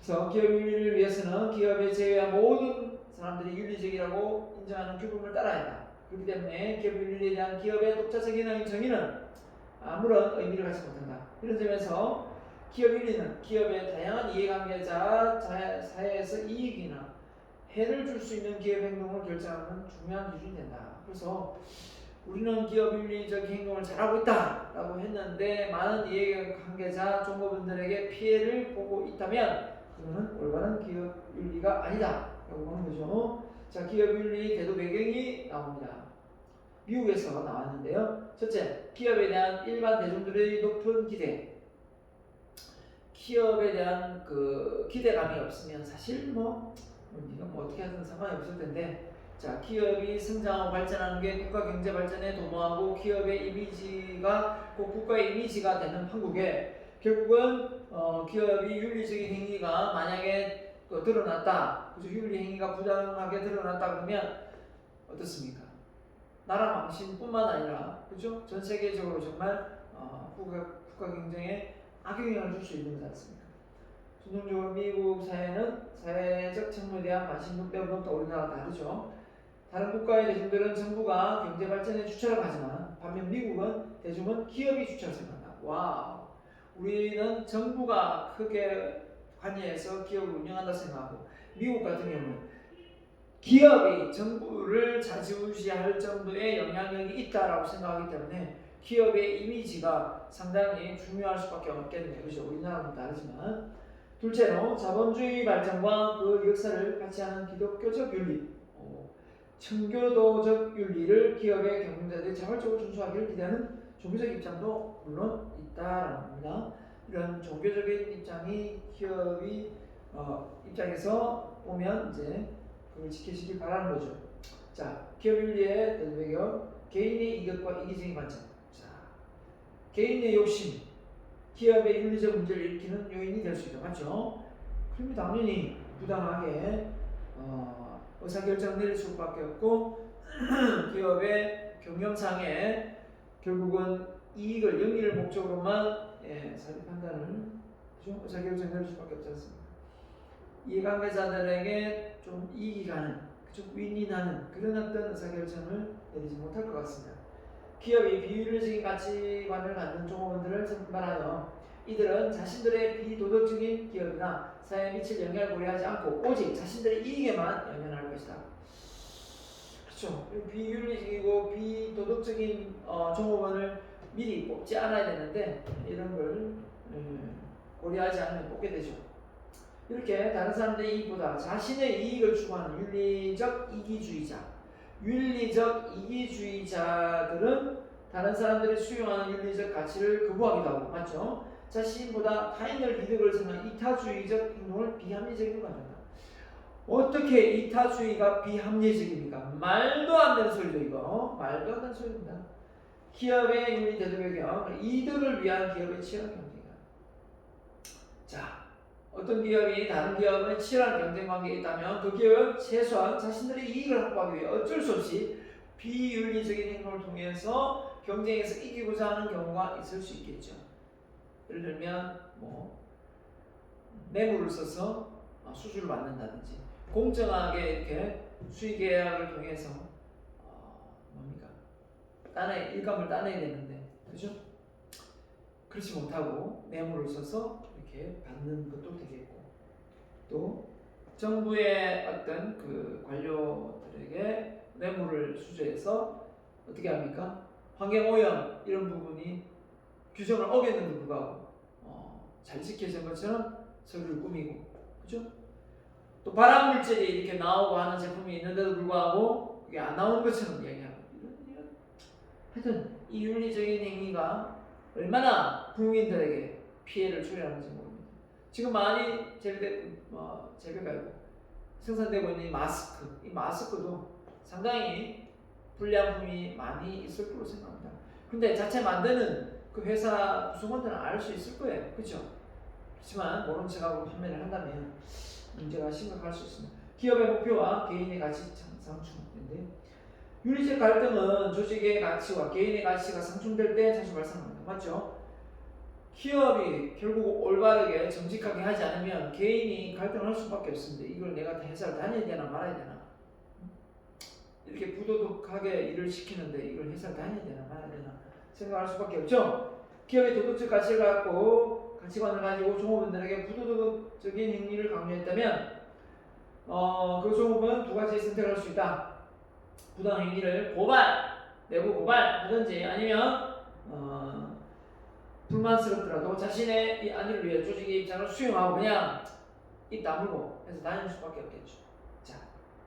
그래서 기업 윤리를 위해서는 기업에 제외한 모든 사람들이 윤리적이라고 인정하는 규범을 따라야 한다. 그렇기 때문에 기업 윤리에 대한 기업의 독자적인 정의는 아무런 의미를 갖지 못한다. 이런 점에서 기업 윤리는 기업의 다양한 이해관계자 사회에서 이익이나 해를 줄 수 있는 기업 행동을 결정하는 중요한 기준이 된다. 그래서 우리는 기업 윤리적 행동을 잘하고 있다라고 했는데 많은 이해관계자 종업원들에게 피해를 보고 있다면 그거는 올바른 기업 윤리가 아니다라고 보는 거죠. 자, 기업 윤리 대도 배경이 나옵니다. 미국에서 나왔는데요. 첫째, 기업에 대한 일반 대중들의 높은 기대. 기업에 대한 그 기대감이 없으면 사실 네가 어떻게 하든 상관이 없을 텐데, 자, 기업이 성장하고 발전하는 게 국가 경제 발전에 도모하고 기업의 이미지가 꼭 국가의 이미지가 되는 한국에 결국은 기업이 윤리적인 행위가 만약에 드러났다, 그죠? 윤리 행위가 부당하게 드러났다 그러면 어떻습니까? 나라 망신뿐만 아니라 그죠? 전 세계적으로 정말 국가 경쟁에 악영향을 줄 수 있는 거지 않습니까? 전통적으로 미국 사회는 사회적 책무에 대한 관심도 빼고는 또 우리나라와 다르죠. 다른 국가의 대중들은 정부가 경제 발전에 주체를 하지만 반면 미국은 대중은 기업이 주체를 생각한다. 와우. 우리는 정부가 크게 관여해서 기업을 운영한다 생각하고 미국 같은 경우는 기업이 정부를 좌지우지할 정도의 영향력이 있다라고 생각하기 때문에 기업의 이미지가 상당히 중요할 수밖에 없겠네요. 그렇죠? 우리나라는 다르지만. 둘째로 자본주의 발전과 그 역사를 같이 하는 기독교적 윤리, 청교도적 윤리를 기업의 경영자들이 자발적으로 준수하기를 기대하는 종교적 입장도 물론 있다라는 겁니다. 이런 종교적인 입장이 기업이 입장에서 보면 이제 그걸 지키시길 바라는 거죠. 자, 기업 윤리의 배경, 개인의 이득과 이기적인 관점. 자, 개인의 욕심, 기업의 윤리적 문제를 일으키는 요인이 될 수 있다. 맞죠? 그러면 당연히 부당하게 의사결정을 내릴 수밖에 없고 기업의 경영상에 결국은 이익을 영리를 목적으로만 사회 판단을 그죠? 의사결정을 내릴 수밖에 없지 않습니까? 이해관계자들에게 좀 이익이 가는, 그죠? 윈윈하는 그런 어떤 의사결정을 내리지 못할 것 같습니다. 기업이 비윤리적인 가치관을 갖는 종업원들을 선발하여 이들은 자신들의 비도덕적인 기업이나 사회에 미칠 영향을 고려하지 않고 오직 자신들의 이익에만 연연할 것이다. 그렇죠. 비윤리적이고 비도덕적인 종업원을 미리 뽑지 않아야 되는데 이런 걸 고려하지 않으면 뽑게 되죠. 이렇게 다른 사람들의 이익보다 자신의 이익을 추구하는 윤리적 이기주의자들은 다른 사람들이 수용하는 윤리적 가치를 거부하기도 하고, 맞죠? 자신보다 타인을 이득을 생각하는 이타주의적 행동을 비합리적으로 가져간다. 어떻게 이타주의가 비합리적입니까? 말도 안 되는 소리죠, 이거. 말도 안 되는 소리입니다. 기업의 윤리 대도 배경, 이득을 위한 기업의 치열한 경쟁이다. 자, 어떤 기업이 다른 기업의 치열한 경쟁 관계에 있다면 그 기업은 최소한 자신들의 이익을 확보하기 위해 어쩔 수 없이 비윤리적인 행동을 통해서 경쟁에서 이기고자 하는 경우가 있을 수 있겠죠. 예를 들면 뭐 뇌물을 써서 수주를 받는다든지 공정하게 이렇게 수의 계약을 통해서 뭡니까? 일감을 따내야 되는데, 그죠? 그렇지 못하고 뇌물을 써서 이렇게 받는 것도 되겠고, 또 정부의 어떤 그 관료들에게 뇌물을 수주해서 어떻게 합니까? 환경오염 이런 부분이 규정을 어겼는데 불구하고 잘 지켜진 것처럼 서류를 꾸미고, 그죠? 또 발암물질이 이렇게 나오고 하는 제품이 있는데도 불구하고 그게 안 나오는 것처럼 이야기하고, 이런 하여튼 이 윤리적인 행위가 얼마나 국민들에게 피해를 초래하는지 모릅니다. 지금 많이 재배가 생산되고 있는 이 마스크도 상당히 불량품이 많이 있을 거로 생각합니다. 근데 자체 만드는 그 회사 구성원들은 알 수 있을 거예요, 그렇죠? 그렇지만 모른 척하고 판매를 한다면 문제가 심각할 수 있습니다. 기업의 목표와 개인의 가치 상충인데, 윤리적 갈등은 조직의 가치와 개인의 가치가 상충될 때 자주 발생합니다. 맞죠? 기업이 결국 올바르게 정직하게 하지 않으면 개인이 갈등할 수밖에 없습니다. 이걸 내가 회사를 다녀야 되나 말아야 되나, 이렇게 부도덕하게 일을 시키는데 이걸 회사를 다녀야 되나 말아야 되나 생각할 수밖에 없죠. 기업의 도덕적 가치관을 가지고 종업원들에게 부도덕적인 행위를 강요했다면 그 종업은 두 가지 선택을 할 수 있다. 부당 행위를 내부 고발하든지, 아니면 불만스럽더라도 자신의 이 안위를 위해 조직의 입장을 수용하고 그냥 입 다물고 해서 다닐 수밖에 없겠죠. 자,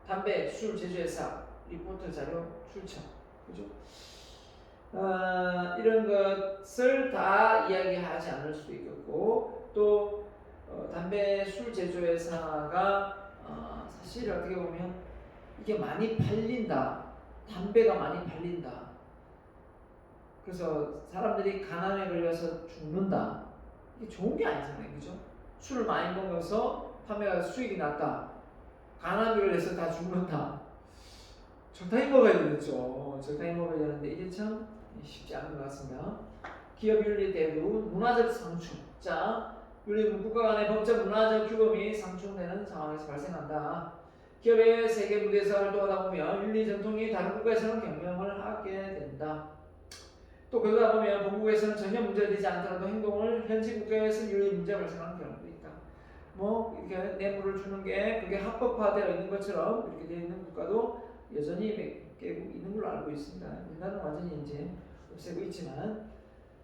담배, 술 제조회사 리포트 자료 출처, 그죠? 이런 것을 다 이야기하지 않을 수도 있겠고, 또 담배, 술 제조회사가 사실 어떻게 보면 이게 많이 팔린다, 담배가 많이 팔린다, 그래서 사람들이 가난에 걸려서 죽는다, 이게 좋은 게 아니잖아요, 그죠? 술을 많이 먹어서 판매가 수익이 났다, 가난에 걸려서 다 죽는다, 적당히 먹어야 되겠죠. 적당히 먹어야 되는데 이게 참 쉽지 않은 것 같습니다. 기업 윤리 대우, 문화적 상충. 자, 윤리는 국가 간의 법적 문화적 규범이 상충되는 상황에서 발생한다. 기업의 세계 무대에서 활동하다 보면 윤리 전통이 다른 국가에서는 경영을 하게 된다. 또 그러다 보면 본국에서는 전혀 문제되지 않더라도 행동을 현지 국가에서 윤리 문제가 발생하는 경우도 있다. 뭐 이렇게 뇌물을 주는 게 그게 합법화되어 있는 것처럼 이렇게 되어 있는 국가도 여전히 몇 개국 있는 걸로 알고 있습니다. 우리나라는 완전히 이제 없애고 있지만,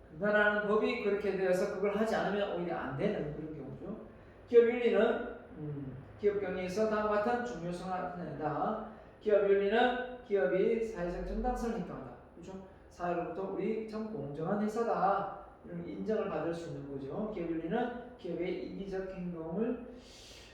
그 나라는 법이 그렇게 되어서 그걸 하지 않으면 오히려 안 되는 그런 경우죠. 기업 윤리는 기업 경영에서 다음과 같은 중요성을 나타낸다. 기업 윤리는 기업이 사회적 정당성을 인정한다. 그렇죠? 사회로부터 우리 참 공정한 회사다, 이런 인정을 받을 수 있는 거죠. 기업 윤리는 기업의 이기적 행동을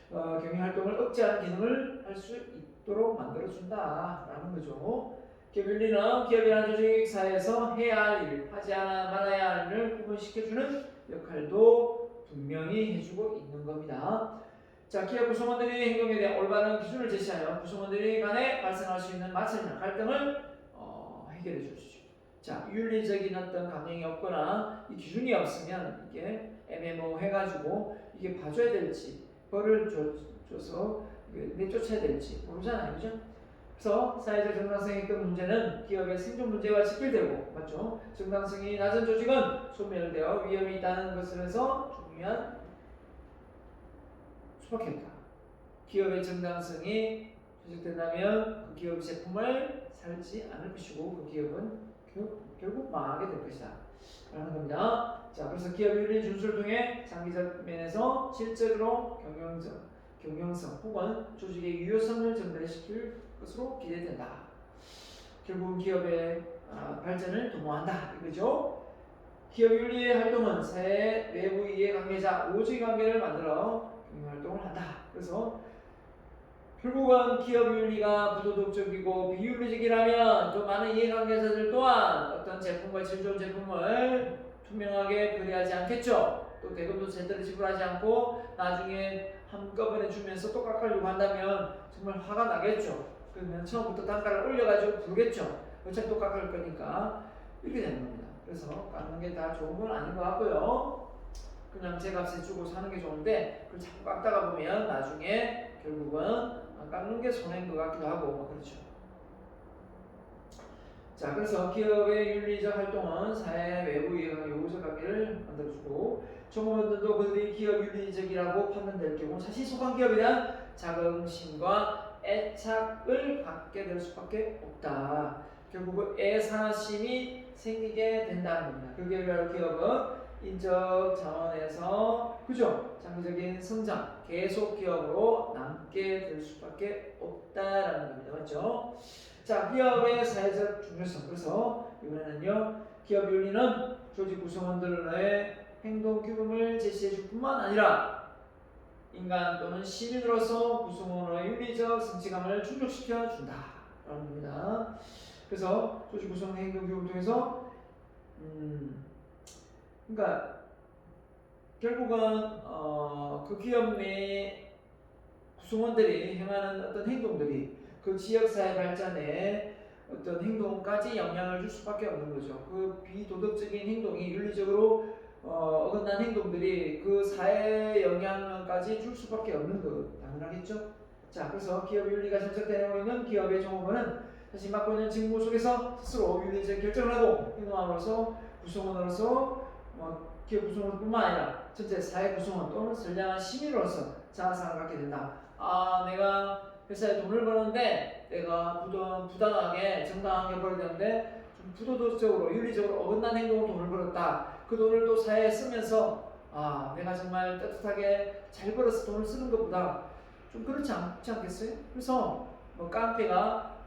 경영 활동을 억제하는 기능을 할 수 있도록 만들어준다라는 거죠. 기업 윤리는 기업이라는 조직 사회에서 해야 할 일, 하지 말아야 할 일을 구분시켜주는 역할도 분명히 해주고 있는 겁니다. 자, 기업 구성원들의 행동에 대한 올바른 기준을 제시하여 구성원들이 간에 발생할 수 있는 마찰이나 갈등을 해결해 주시죠. 자, 윤리적인 어떤 강령이 없거나 이 기준이 없으면 이게 애매모호해가지고 이게 봐줘야 될지 벌을 줘서 내쫓아야 될지 모르잖아요, 그죠? 그래서 사회적 정당성의 그 문제는 기업의 생존 문제와 직결되고, 맞죠? 정당성이 낮은 조직은 소멸되어 위험이 있다는 것에서 중요한 수밖에 없다. 기업의 정당성이 조직된다면 그 기업 제품을 살지 않을 것이고 그 기업은 결국 망하게 될 것이다 라는 겁니다. 자, 그래서 기업 윤리 준수를 통해 장기적 면에서 실제로 경영성 혹은 조직의 유효성을 전달시킬 것으로 기대된다. 결국은 기업의 발전을 도모한다, 이거죠. 기업 윤리의 활동은 사회 외부 이해관계자 오지관계를 만들어 경영 활동을 한다. 그래서 결국은 기업 윤리가 부도덕적이고 비윤리적이라면 또 많은 이해관계자들 또한 어떤 제품과 질 좋은 제품을 투명하게 거래하지 않겠죠. 또 대금도 제대로 지불하지 않고 나중에 한꺼번에 주면서 또 깎으려고 한다면 정말 화가 나겠죠. 그러면 처음부터 단가를 올려가지고 부르겠죠. 어차피 또 깎을 거니까 이렇게 되는 겁니다. 그래서 깎는 게 다 좋은 건 아닌 것 같고요. 그냥 제 값에 주고 사는 게 좋은데 그걸 자꾸 깎다가 보면 나중에 결국은 안 깎는 게 손해인 것 같기도 하고 뭐 그렇죠. 자, 그래서 기업의 윤리적 활동은 사회 외부 이해가 요구적 관계를 만들어주고 종업원들도 그들이 기업 윤리적이라고 판단될 경우 자신이 속한 기업에 대한 자긍심과 애착을 갖게 될 수밖에 없다. 결국은 애사심이 생기게 된다는 겁니다. 그 결과로 기업은 인적 차원에서 그죠? 장기적인 성장, 계속 기업으로 남게 될 수밖에 없다라는 겁니다. 맞죠? 자, 기업의 사회적 중요성. 그래서 이번에는요, 기업 윤리는 조직 구성원들의 행동 규범을 제시해 줄 뿐만 아니라 인간 또는 시민으로서 구성원의 윤리적 성취감을 충족시켜 준다라는 겁니다. 그래서 조직 구성 행동 규범을 통해서 그러니까 결국은 그 기업 내 구성원들이 행하는 어떤 행동들이 그 지역사회 발전에 어떤 행동까지 영향을 줄 수밖에 없는 거죠. 그 비도덕적인 행동이 윤리적으로 어긋난 행동들이 그 사회 영향까지 줄 수밖에 없는 거 당연하겠죠. 자, 그래서 기업 윤리가 정착되어 있는 기업의 종업원은 자신이 맡고 있는 직무 속에서 스스로 윤리적 결정을 하고 행동함으로써 구성원으로서 기업 구성원뿐만 아니라 전체 사회 구성원 또는 선량한 시민으로서 자아상을 갖게 된다. 내가 회사에 돈을 버는데 내가 부당하게 정당하게 벌어야 되는데 좀 부도덕적으로 윤리적으로 어긋난 행동으로 돈을 벌었다. 그 돈을 또 사회에 쓰면서 내가 정말 따뜻하게 잘 벌어서 돈을 쓰는 것보다 좀 그렇지 않겠어요? 그래서 뭐 깡패가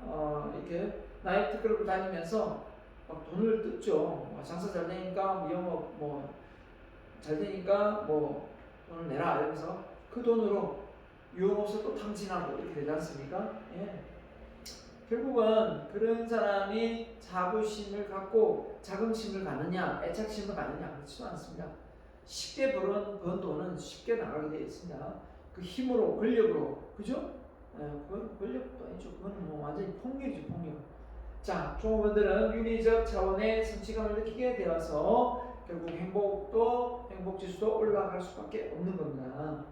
이렇게 나이트클럽을 다니면서 막 돈을 뜯죠. 장사 잘 되니까 영업 잘 되니까 돈을 내라 이러면서 그 돈으로 유흥업소 또 탕진하고 이렇게 되지 않습니까? 예. 결국은 그런 사람이 자부심을 갖고 자긍심을 갖느냐 애착심을 갖느냐 그렇지도 않습니다. 쉽게 번 돈은 쉽게 나가게 되어 있습니다. 그 힘으로 권력으로 그죠? 그건 권력도 아니죠. 그건 완전히 폭력이죠 폭력. 자, 종업원들은 윤리적 차원의 성취감을 느끼게 되어서 결국 행복지수도 올라갈 수밖에 없는 겁니다.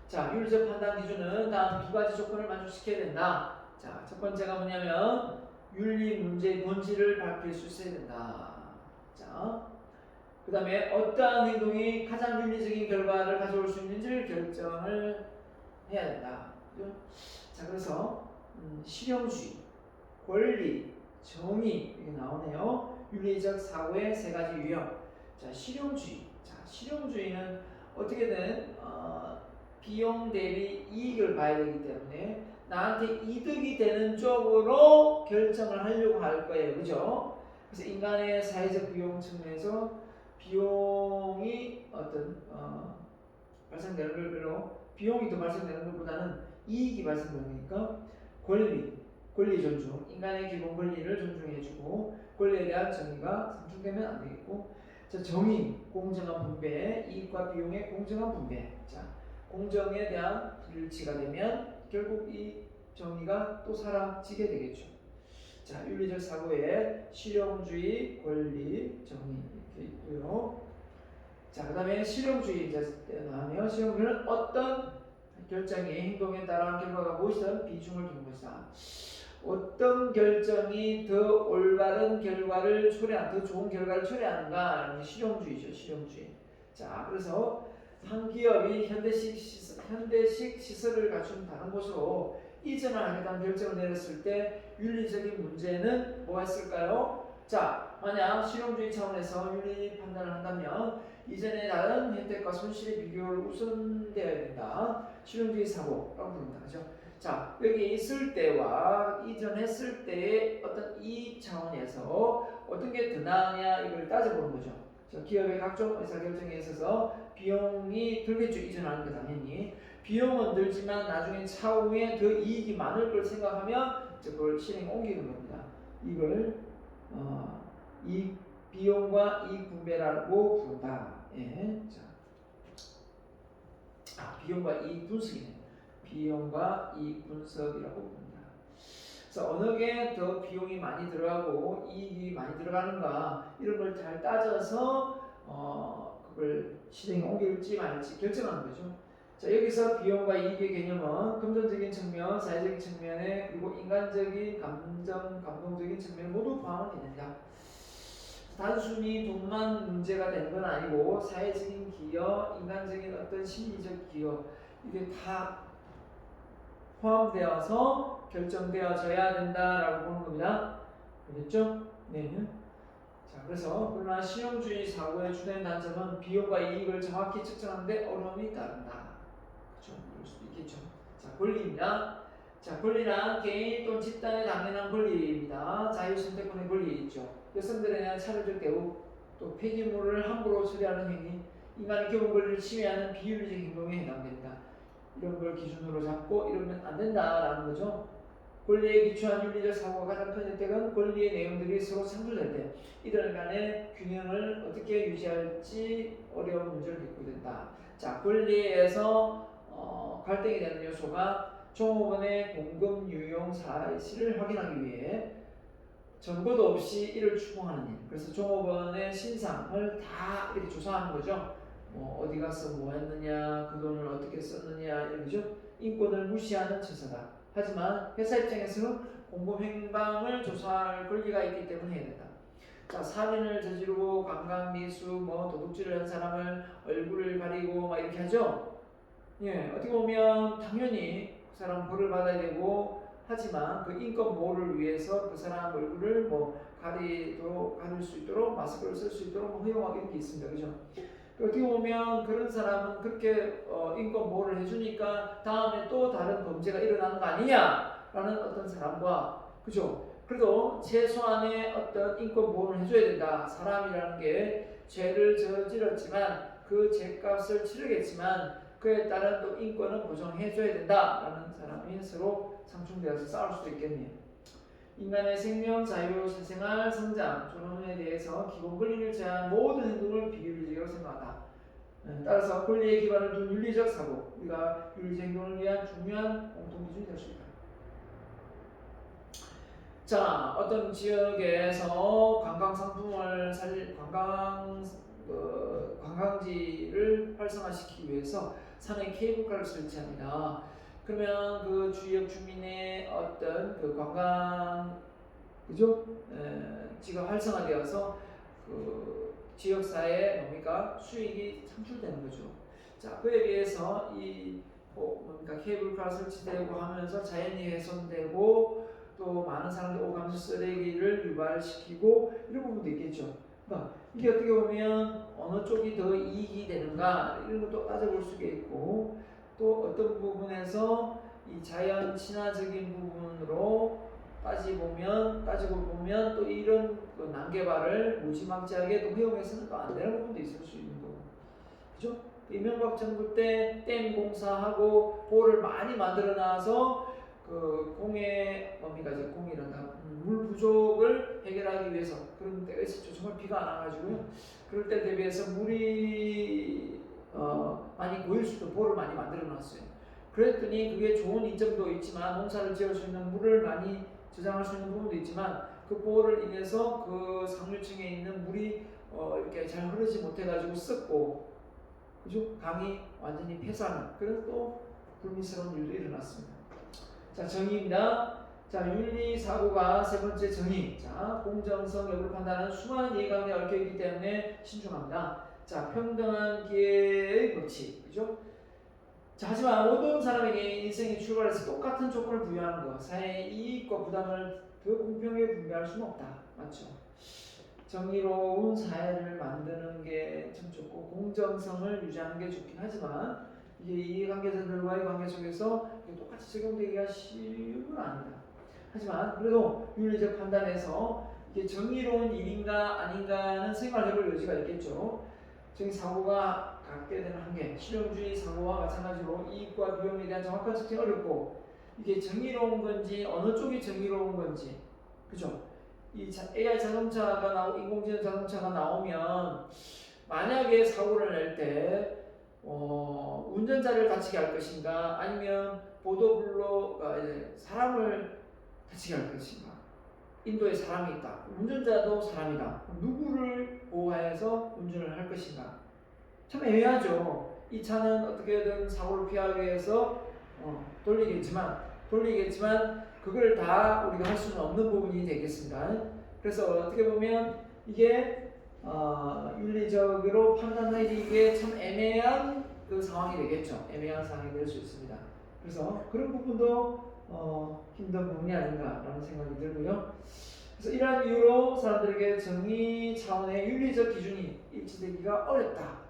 자, 윤리적 판단 기준은 다음 두 가지 조건을 만족시켜야 된다. 자, 첫 번째가 뭐냐면 윤리 문제의 본질을 밝힐 수 있어야 된다. 자, 그 다음에 어떠한 행동이 가장 윤리적인 결과를 가져올 수 있는지를 결정을 해야 된다. 그죠? 자, 그래서 실용주의, 권리, 정의 이게 나오네요. 윤리적 사고의 세 가지 유형. 자, 실용주의. 자, 실용주의는 어떻게든 비용 대비 이익을 봐야 되기 때문에 나한테 이득이 되는 쪽으로 결정을 하려고 할 거예요. 그죠? 그래서 인간의 사회적 비용 측면에서 비용이 어떤 발생되는 걸 별로 비용이 더 발생되는 것보다는 이익이 발생되는 거니까 권리 존중, 인간의 기본 권리를 존중해주고 권리에 대한 정의가 상충되면 안 되겠고, 자, 정의, 공정한 분배, 이익과 비용의 공정한 분배. 자, 공정에 대한 불일치가 되면 결국 이 정의가 또 사라지게 되겠죠. 자, 윤리적 사고에 실용주의, 권리, 정의 이렇게 있고요. 자, 그 다음에 실용주의 이제 나오네요. 실용주의는 어떤 결정이 행동에 따른 결과가 무엇이든 비중을 두는 것이다. 어떤 결정이 더 올바른 결과를 더 좋은 결과를 초래하는가? 실용주의죠, 실용주의. 자, 그래서 한 기업이 현대식 시설을 갖춘 다른 곳으로 이전을 하겠다는 결정을 내렸을 때 윤리적인 문제는 뭐가 있을까요? 자, 만약 실용주의 차원에서 윤리 판단을 한다면 이전에 다른 혜택과 손실의 비교를 우선되어야 된다. 실용주의 사고라고 부릅니다. 그죠? 자, 여기 있을 때와 이전했을 때의 어떤 이익 차원에서 어떤 게 더 나으냐 이걸 따져보는 거죠. 기업의 각종 의사결정에 있어서 비용이 들겠죠. 이전하는 게 당연히. 비용은 들지만 나중에 차후에 더 이익이 많을 걸 생각하면 그걸 실행에 옮기는 겁니다. 이걸 이익 비용과 이익 분배라고 부른다. 예. 자, 비용과 이익 분석이네. 비용과 이익 분석이라고 부른다. 그래서 어느 게 더 비용이 많이 들어가고 이익이 많이 들어가는가 이런 걸 잘 따져서 그걸 실행에 옮길지 말지 결정하는 거죠. 자, 여기서 비용과 이익의 개념은 금전적인 측면, 사회적인 측면에 그리고 인간적인 감동적인 측면 모두 포함하게 된다. 단순히 돈만 문제가 되는 건 아니고 사회적인 기여, 인간적인 어떤 심리적 기여 이게 다 포함되어서 결정되어져야 된다라고 보는 겁니다. 알겠죠? 네. 자, 그래서 그러나 실용주의 사고의 주된 단점은 비용과 이익을 정확히 측정하는데 어려움이 따른다. 그렇죠? 그럴 수도 있겠죠. 자, 권리입니다. 자, 권리란 개인 또는 집단의 당연한 권리입니다. 자유선택권의 권리 있죠. 여성들에 대한 차별적 대우, 또 폐기물을 함부로 처리하는 행위, 인간의 기본 권리를 침해하는 비윤리적 행동에 해당됩니다. 이런 걸 기준으로 잡고 이러면 안 된다라는 거죠. 권리에 기초한 윤리적 사고가 가장 큰 혜택은 권리의 내용들이 서로 상충될 때 이들 간의 균형을 어떻게 유지할지 어려운 문제를 겪게 된다. 자, 권리에서 갈등이 되는 요소가 종업원의 공급 유용 사실을 확인하기 위해 정보도 없이 이를 추궁하는 일. 그래서 종업원의 신상을 다 이렇게 조사하는 거죠. 어디 가서 뭐 했느냐, 그 돈을 어떻게 썼느냐, 이러죠. 인권을 무시하는 처사다. 하지만 회사 입장에서는 공급 행방을 조사할 권리가 있기 때문에 해야 된다. 자, 살인을 저지르고 강간, 미수, 도둑질을 한 사람을 얼굴을 가리고 막 이렇게 하죠. 예, 어떻게 보면 당연히 그 사람 벌을 받아야 되고 하지만 그 인권 보호를 위해서 그 사람 얼굴을 가릴 수 있도록 마스크를 쓸 수 있도록 허용하게 돼 있습니다. 그죠? 어떻게 보면 그런 사람은 그렇게 인권 보호를 해주니까 다음에 또 다른 범죄가 일어나는 거 아니냐라는 어떤 사람과 그죠? 그래도 최소한의 어떤 인권 보호를 해줘야 된다. 사람이라는 게 죄를 저질렀지만 그 죄값을 치르겠지만 그에 따른 또 인권은 보장해줘야 된다라는 사람이 서로 상충되어서 싸울 수도 있겠네요. 인간의 생명, 자유, 사생활, 성장, 존엄에 대해서 기본 권리를 제한 모든 행동을 비윤리적으로 생각하다. 따라서 권리에 기반을 둔 윤리적 사고, 우리가 윤리적 행동을 위한 중요한 공통기준이 될 수 있다. 자, 어떤 지역에서 관광지를 활성화시키기 위해서 산에 케이블카를 설치합니다. 그러면 그 지역 주민의 어떤 그 지가 활성화되어서 그 지역사회에 수익이 창출되는 거죠. 자, 그에 비해서 케이블카 설치되고 하면서 자연이 훼손되고 또 많은 사람들 오감수 쓰레기를 유발시키고 이런 부분도 있겠죠. 그러니까 이게 어떻게 보면 어느 쪽이 더 이익이 되는가 이런 것도 따져볼 수가 있고 또 어떤 부분에서 이 자연 친화적인 부분으로 따지고 보면 또 이런 그 난개발을 무지막지하게 또 허용해서는 또 안 되는 부분도 있을 수 있는 거고, 그죠? 이명박 정부 때 댐 공사하고 보를 많이 만들어놔서 그 물 부족을 해결하기 위해서 그런 때가 있었죠. 정말 비가 안 와가지고요. 그럴 때 대비해서 물이 많이 고일 수도 보를 많이 만들어놨어요. 그랬더니 그게 좋은 이점도 있지만 농사를 지을 수 있는 물을 많이 저장할 수 있는 부분도 있지만 그 보호를 인해서 그 상류층에 있는 물이 이렇게 잘 흐르지 못해가지고 썩고 그죠? 강이 완전히 폐사하는 그런 또 불미스러운 일도 일어났습니다. 자, 정의입니다. 자, 윤리 사고가 세 번째 정의. 자, 공정성 여부를 판단하는 수많은 이해관계가 얽혀 있기 때문에 신중합니다. 자, 평등한 기회의 법칙, 그죠? 자, 하지만 모든 사람에게 인생의 출발에서 똑같은 조건을 부여하는 것, 사회의 이익과 부담을 더 공평하게 분배할 수는 없다. 맞죠? 정의로운 사회를 만드는 게 참 좋고 공정성을 유지하는 게 좋긴 하지만 이게 이해관계자들과의 관계 속에서 똑같이 적용되기가 쉬운 건 아니다. 하지만 그래도 윤리적 판단에서 이게 정의로운 일인가 아닌가는 생각해볼 여지가 있겠죠. 정의 사고가 갖게 되는 한계, 실용주의 사고와 마찬가지로 이익과 비용에 대한 정확한 측정이 어렵고 이게 정의로운 건지 어느 쪽이 정의로운 건지 그죠? 이 AI 자동차가 나오고 인공지능 자동차가 나오면 만약에 사고를 낼 때 운전자를 다치게 할 것인가 아니면 보도블로가 사람을 다치게 할 것인가. 인도에 사람이 있다. 운전자도 사람이다. 누구를 보호해서 운전을 할 것인가. 참 애매하죠. 이 차는 어떻게든 사고를 피하기 위해서 돌리겠지만 그걸 다 우리가 할 수는 없는 부분이 되겠습니다. 그래서 어떻게 보면 이게 윤리적으로 판단하기에 참 애매한 그 상황이 되겠죠. 애매한 상황이 될 수 있습니다. 그래서 그런 부분도 힘든 부분이 아닌가라는 생각이 들고요. 그래서 이러한 이유로 사람들에게 정의 차원의 윤리적 기준이 일치되기가 어렵다.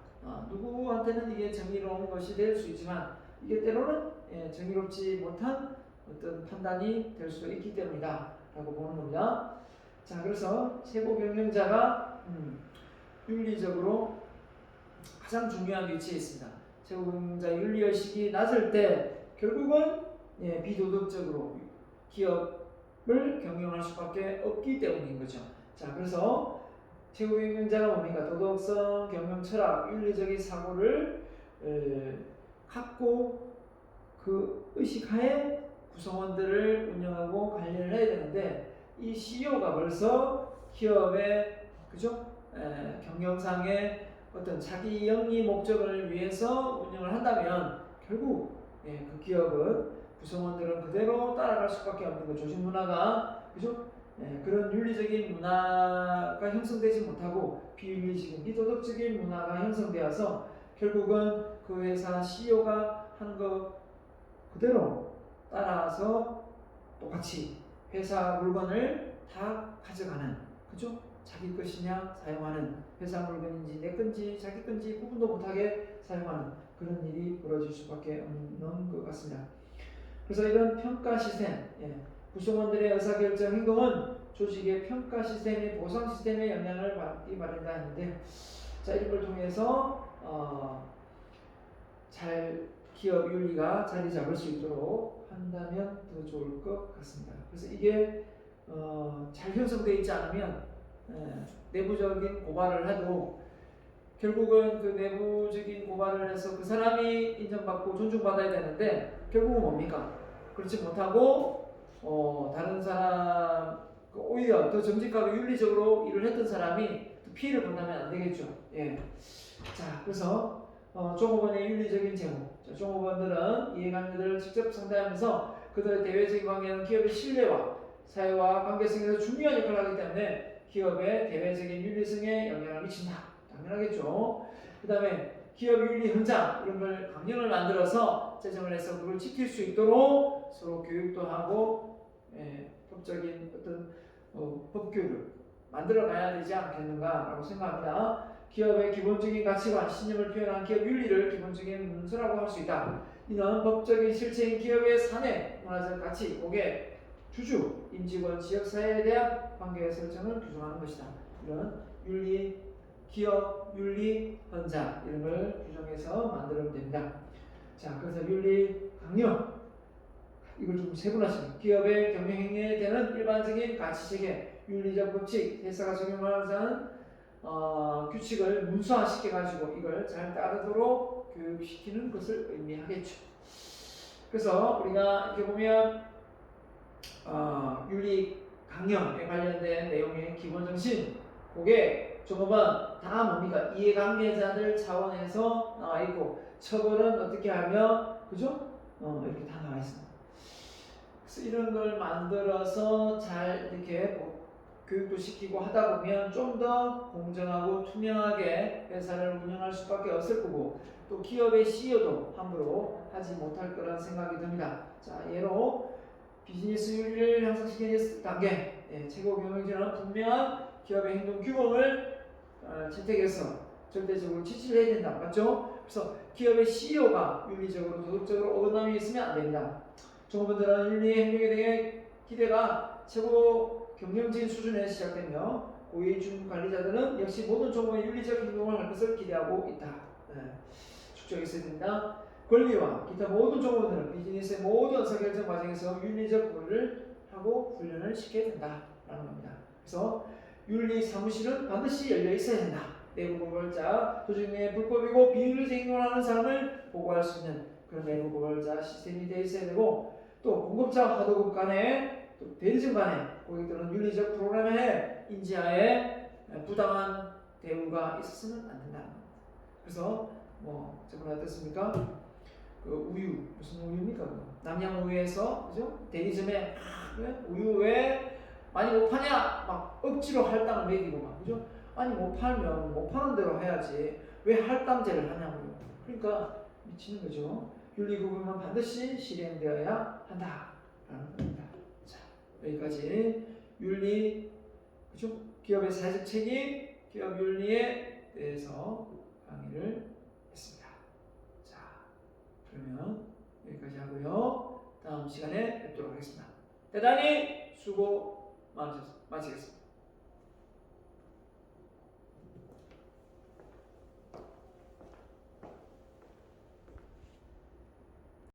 누구한테는 이게 정의로운 것이 될 수 있지만 이게 때로는 정의롭지 못한 어떤 판단이 될 수도 있기 때문이다 라고 보는 겁니다. 자, 그래서 최고 경영자가 윤리적으로 가장 중요한 위치에 있습니다. 최고 경영자 윤리의식이 낮을 때 결국은 비도덕적으로 기업을 경영할 수밖에 없기 때문인 거죠. 자, 그래서 최고 경영자가 뭡니까? 도덕성, 경영 철학, 윤리적인 사고를 갖고 그 의식하에 구성원들을 운영하고 관리를 해야 되는데 이 CEO가 벌써 기업의 경영상의 어떤 자기 영리 목적을 위해서 운영을 한다면 결국 그 기업은 구성원들은 그대로 따라갈 수밖에 없는 거. 조직 문화가 그런 윤리적인 문화가 형성되지 못하고 비윤리적인 비도덕적인 문화가 형성되어서 결국은 그 회사 CEO가 하는 거 그대로 따라서 똑같이 회사 물건을 다 가져가는, 그죠? 자기 것이냐 사용하는, 회사 물건인지 내 건지 자기 건지 구분도 못하게 사용하는 그런 일이 벌어질 수밖에 없는 것 같습니다. 그래서 이런 평가 시스템, 구성원들의 의사결정 행동은 조직의 평가 시스템의 보상 시스템에 영향을 받기 마련이다 했는데, 자, 이런 걸 통해서 잘 기업 윤리가 자리 잡을 수 있도록 한다면 더 좋을 것 같습니다. 그래서 이게 잘 형성되어 있지 않으면 내부적인 고발을 해도 결국은 그 내부적인 고발을 해서 그 사람이 인정받고 존중받아야 되는데 결국은 뭡니까? 그렇지 못하고 다른 사람, 오히려 더 정직하고 윤리적으로 일을 했던 사람이 피해를 본다면 안 되겠죠. 자, 그래서 종업원의 윤리적인 제목. 종업원들은 이해관계들을 직접 상대하면서 그들의 대외적인 관계는 기업의 신뢰와 사회와 관계성에서 중요한 역할을 하기 때문에 기업의 대외적인 윤리성에 영향을 미친다. 당연하겠죠. 그 다음에 기업 윤리 현장 이런 걸 강령을 만들어서 제정을 해서 그걸 지킬 수 있도록 서로 교육도 하고 법적인 어떤 법규를 만들어 가야 되지 않겠는가라고 생각합니다. 기업의 기본적인 가치관, 신념을 표현한 기업 윤리를 기본적인 문서라고 할 수 있다. 이는 법적인 실체인 기업의 사내, 문화적 가치, 고객, 주주, 임직원, 지역사회에 대한 관계 설정을 규정하는 것이다. 이런 윤리, 기업 윤리 헌장 이런 걸 규정해서 만들면 됩니다. 자, 그래서 윤리 강령 이걸 좀 세분화시킵니다. 기업의 경영행위에 대한 일반적인 가치체계, 윤리적 법칙, 회사가 적용하는 규칙을 문서화시켜가지고 이걸 잘 따르도록 교육시키는 것을 의미하겠죠. 그래서 우리가 이렇게 보면 윤리 강령에 관련된 내용의 기본 정신, 고객, 종업원 다 뭡니까? 이해관계자들 차원에서 나와 있고 처벌은 어떻게 하며, 그죠? 이렇게 다 나와 있습니다. 그래서 이런 걸 만들어서 잘 이렇게 교육도 시키고 하다 보면 좀 더 공정하고 투명하게 회사를 운영할 수밖에 없을 거고 또 기업의 CEO도 함부로 하지 못할 거라는 생각이 듭니다. 자, 예로 비즈니스 윤리를 향상시키는 단계, 최고 경영진은 분명한 기업의 행동 규범을 채택해서 절대적으로 지시를 해야 된다. 맞죠? 그래서 기업의 CEO가 윤리적으로 도덕적으로 어긋남이 있으면 안 됩니다. 종업원들은 윤리의 행동에 대해 기대가 최고 경영진 수준에 시작되며 고위 중 관리자들은 역시 모든 종업원의 윤리적 행동을 할 것을 기대하고 있다. 축적이 있어야 됩니다. 권리와 기타 모든 종업원들은 비즈니스의 모든 의사결정 과정에서 윤리적 고려를 하고 훈련을 시켜야 된다라는 겁니다. 그래서 윤리 사무실은 반드시 열려 있어야 된다. 내부 고발자, 조직 내 불법이고 비윤리적 행동을 하는 사람을 보고할 수 있는 그런 내부 고발자 시스템이 되어 있어야 되고, 또 공급자 화도급 간에 또 대리점 간에 고객들은 윤리적 프로그램의 인지하에 부당한 대우가 있어서는 안 된다는 겁니다. 그래서 뭐 저번에 어떻습니까? 그 우유 무슨 우유입니까? 남양 우유에서 그죠? 대리점에 우유 왜 많이 못 파냐? 막 억지로 할당을 매기고 막 그죠? 아니 못 팔면 못 파는 대로 해야지 왜 할당제를 하냐고요. 그러니까 미치는 거죠. 윤리구분은 반드시 실행되어야 한다라는 겁니다. 자, 여기까지 윤리 그죠? 기업의 사회적 책임, 기업 윤리에 대해서 강의를 했습니다. 자, 그러면 여기까지 하고요. 다음 시간에 뵙도록 하겠습니다. 대단히 수고 많으셨습니다. 마치겠습니다.